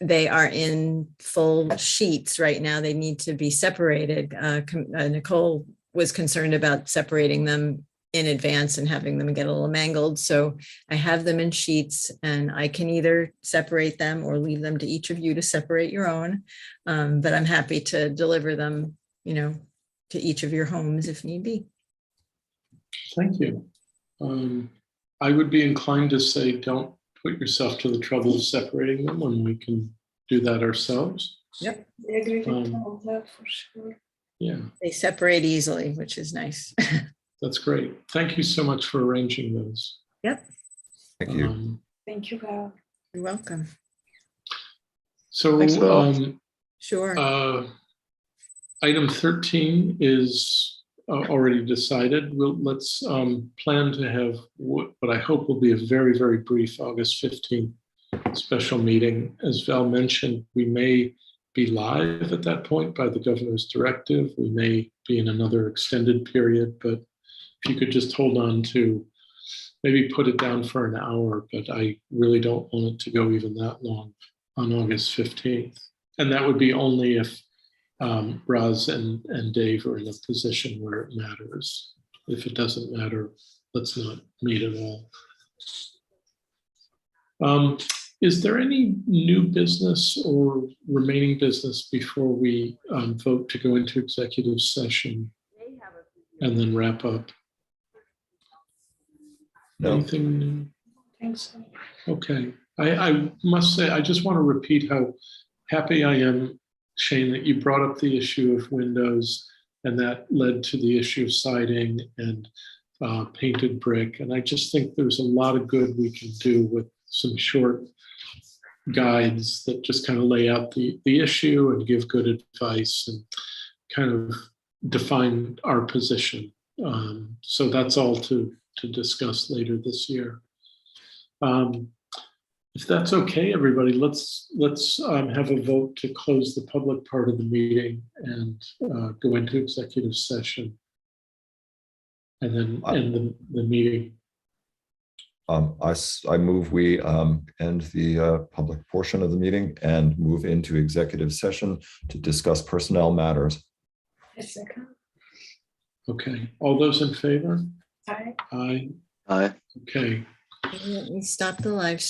they are in full sheets right now. They need to be separated. Nicole was concerned about separating them in advance and having them get a little mangled. So I have them in sheets, and I can either separate them or leave them to each of you to separate your own. But I'm happy to deliver them, to each of your homes if need be. Thank you. I would be inclined to say, don't put yourself to the trouble of separating them when we can do that ourselves. Yep. I agree with all that for sure. Yeah. They separate easily, which is nice. That's great. Thank you so much for arranging those. Yep. Thank you. Thank you, Val. You're welcome. So Thanks, Val. Sure. Item 13 is already decided. Let's plan to have what I hope will be a very, very brief August 15th special meeting. As Val mentioned, we may be live at that point by the governor's directive. We may be in another extended period, but if you could just hold on to, maybe put it down for an hour, but I really don't want it to go even that long on August 15th. And that would be only if Roz and Dave are in a position where it matters. If it doesn't matter, let's not meet at all. Is there any new business or remaining business before we vote to go into executive session and then wrap up? No. Anything new? I think so. Okay. I must say, I just want to repeat how happy I am, Shane, that you brought up the issue of windows, and that led to the issue of siding and painted brick. And I just think there's a lot of good we can do with some short guides that just kind of lay out the issue and give good advice and kind of define our position. So that's all to discuss later this year. If that's okay, everybody, let's have a vote to close the public part of the meeting and go into executive session, and then end the meeting. I move we end the public portion of the meeting and move into executive session to discuss personnel matters. A second. Okay, all those in favor? Aye. Aye. Aye. Okay. Let me stop the live stream.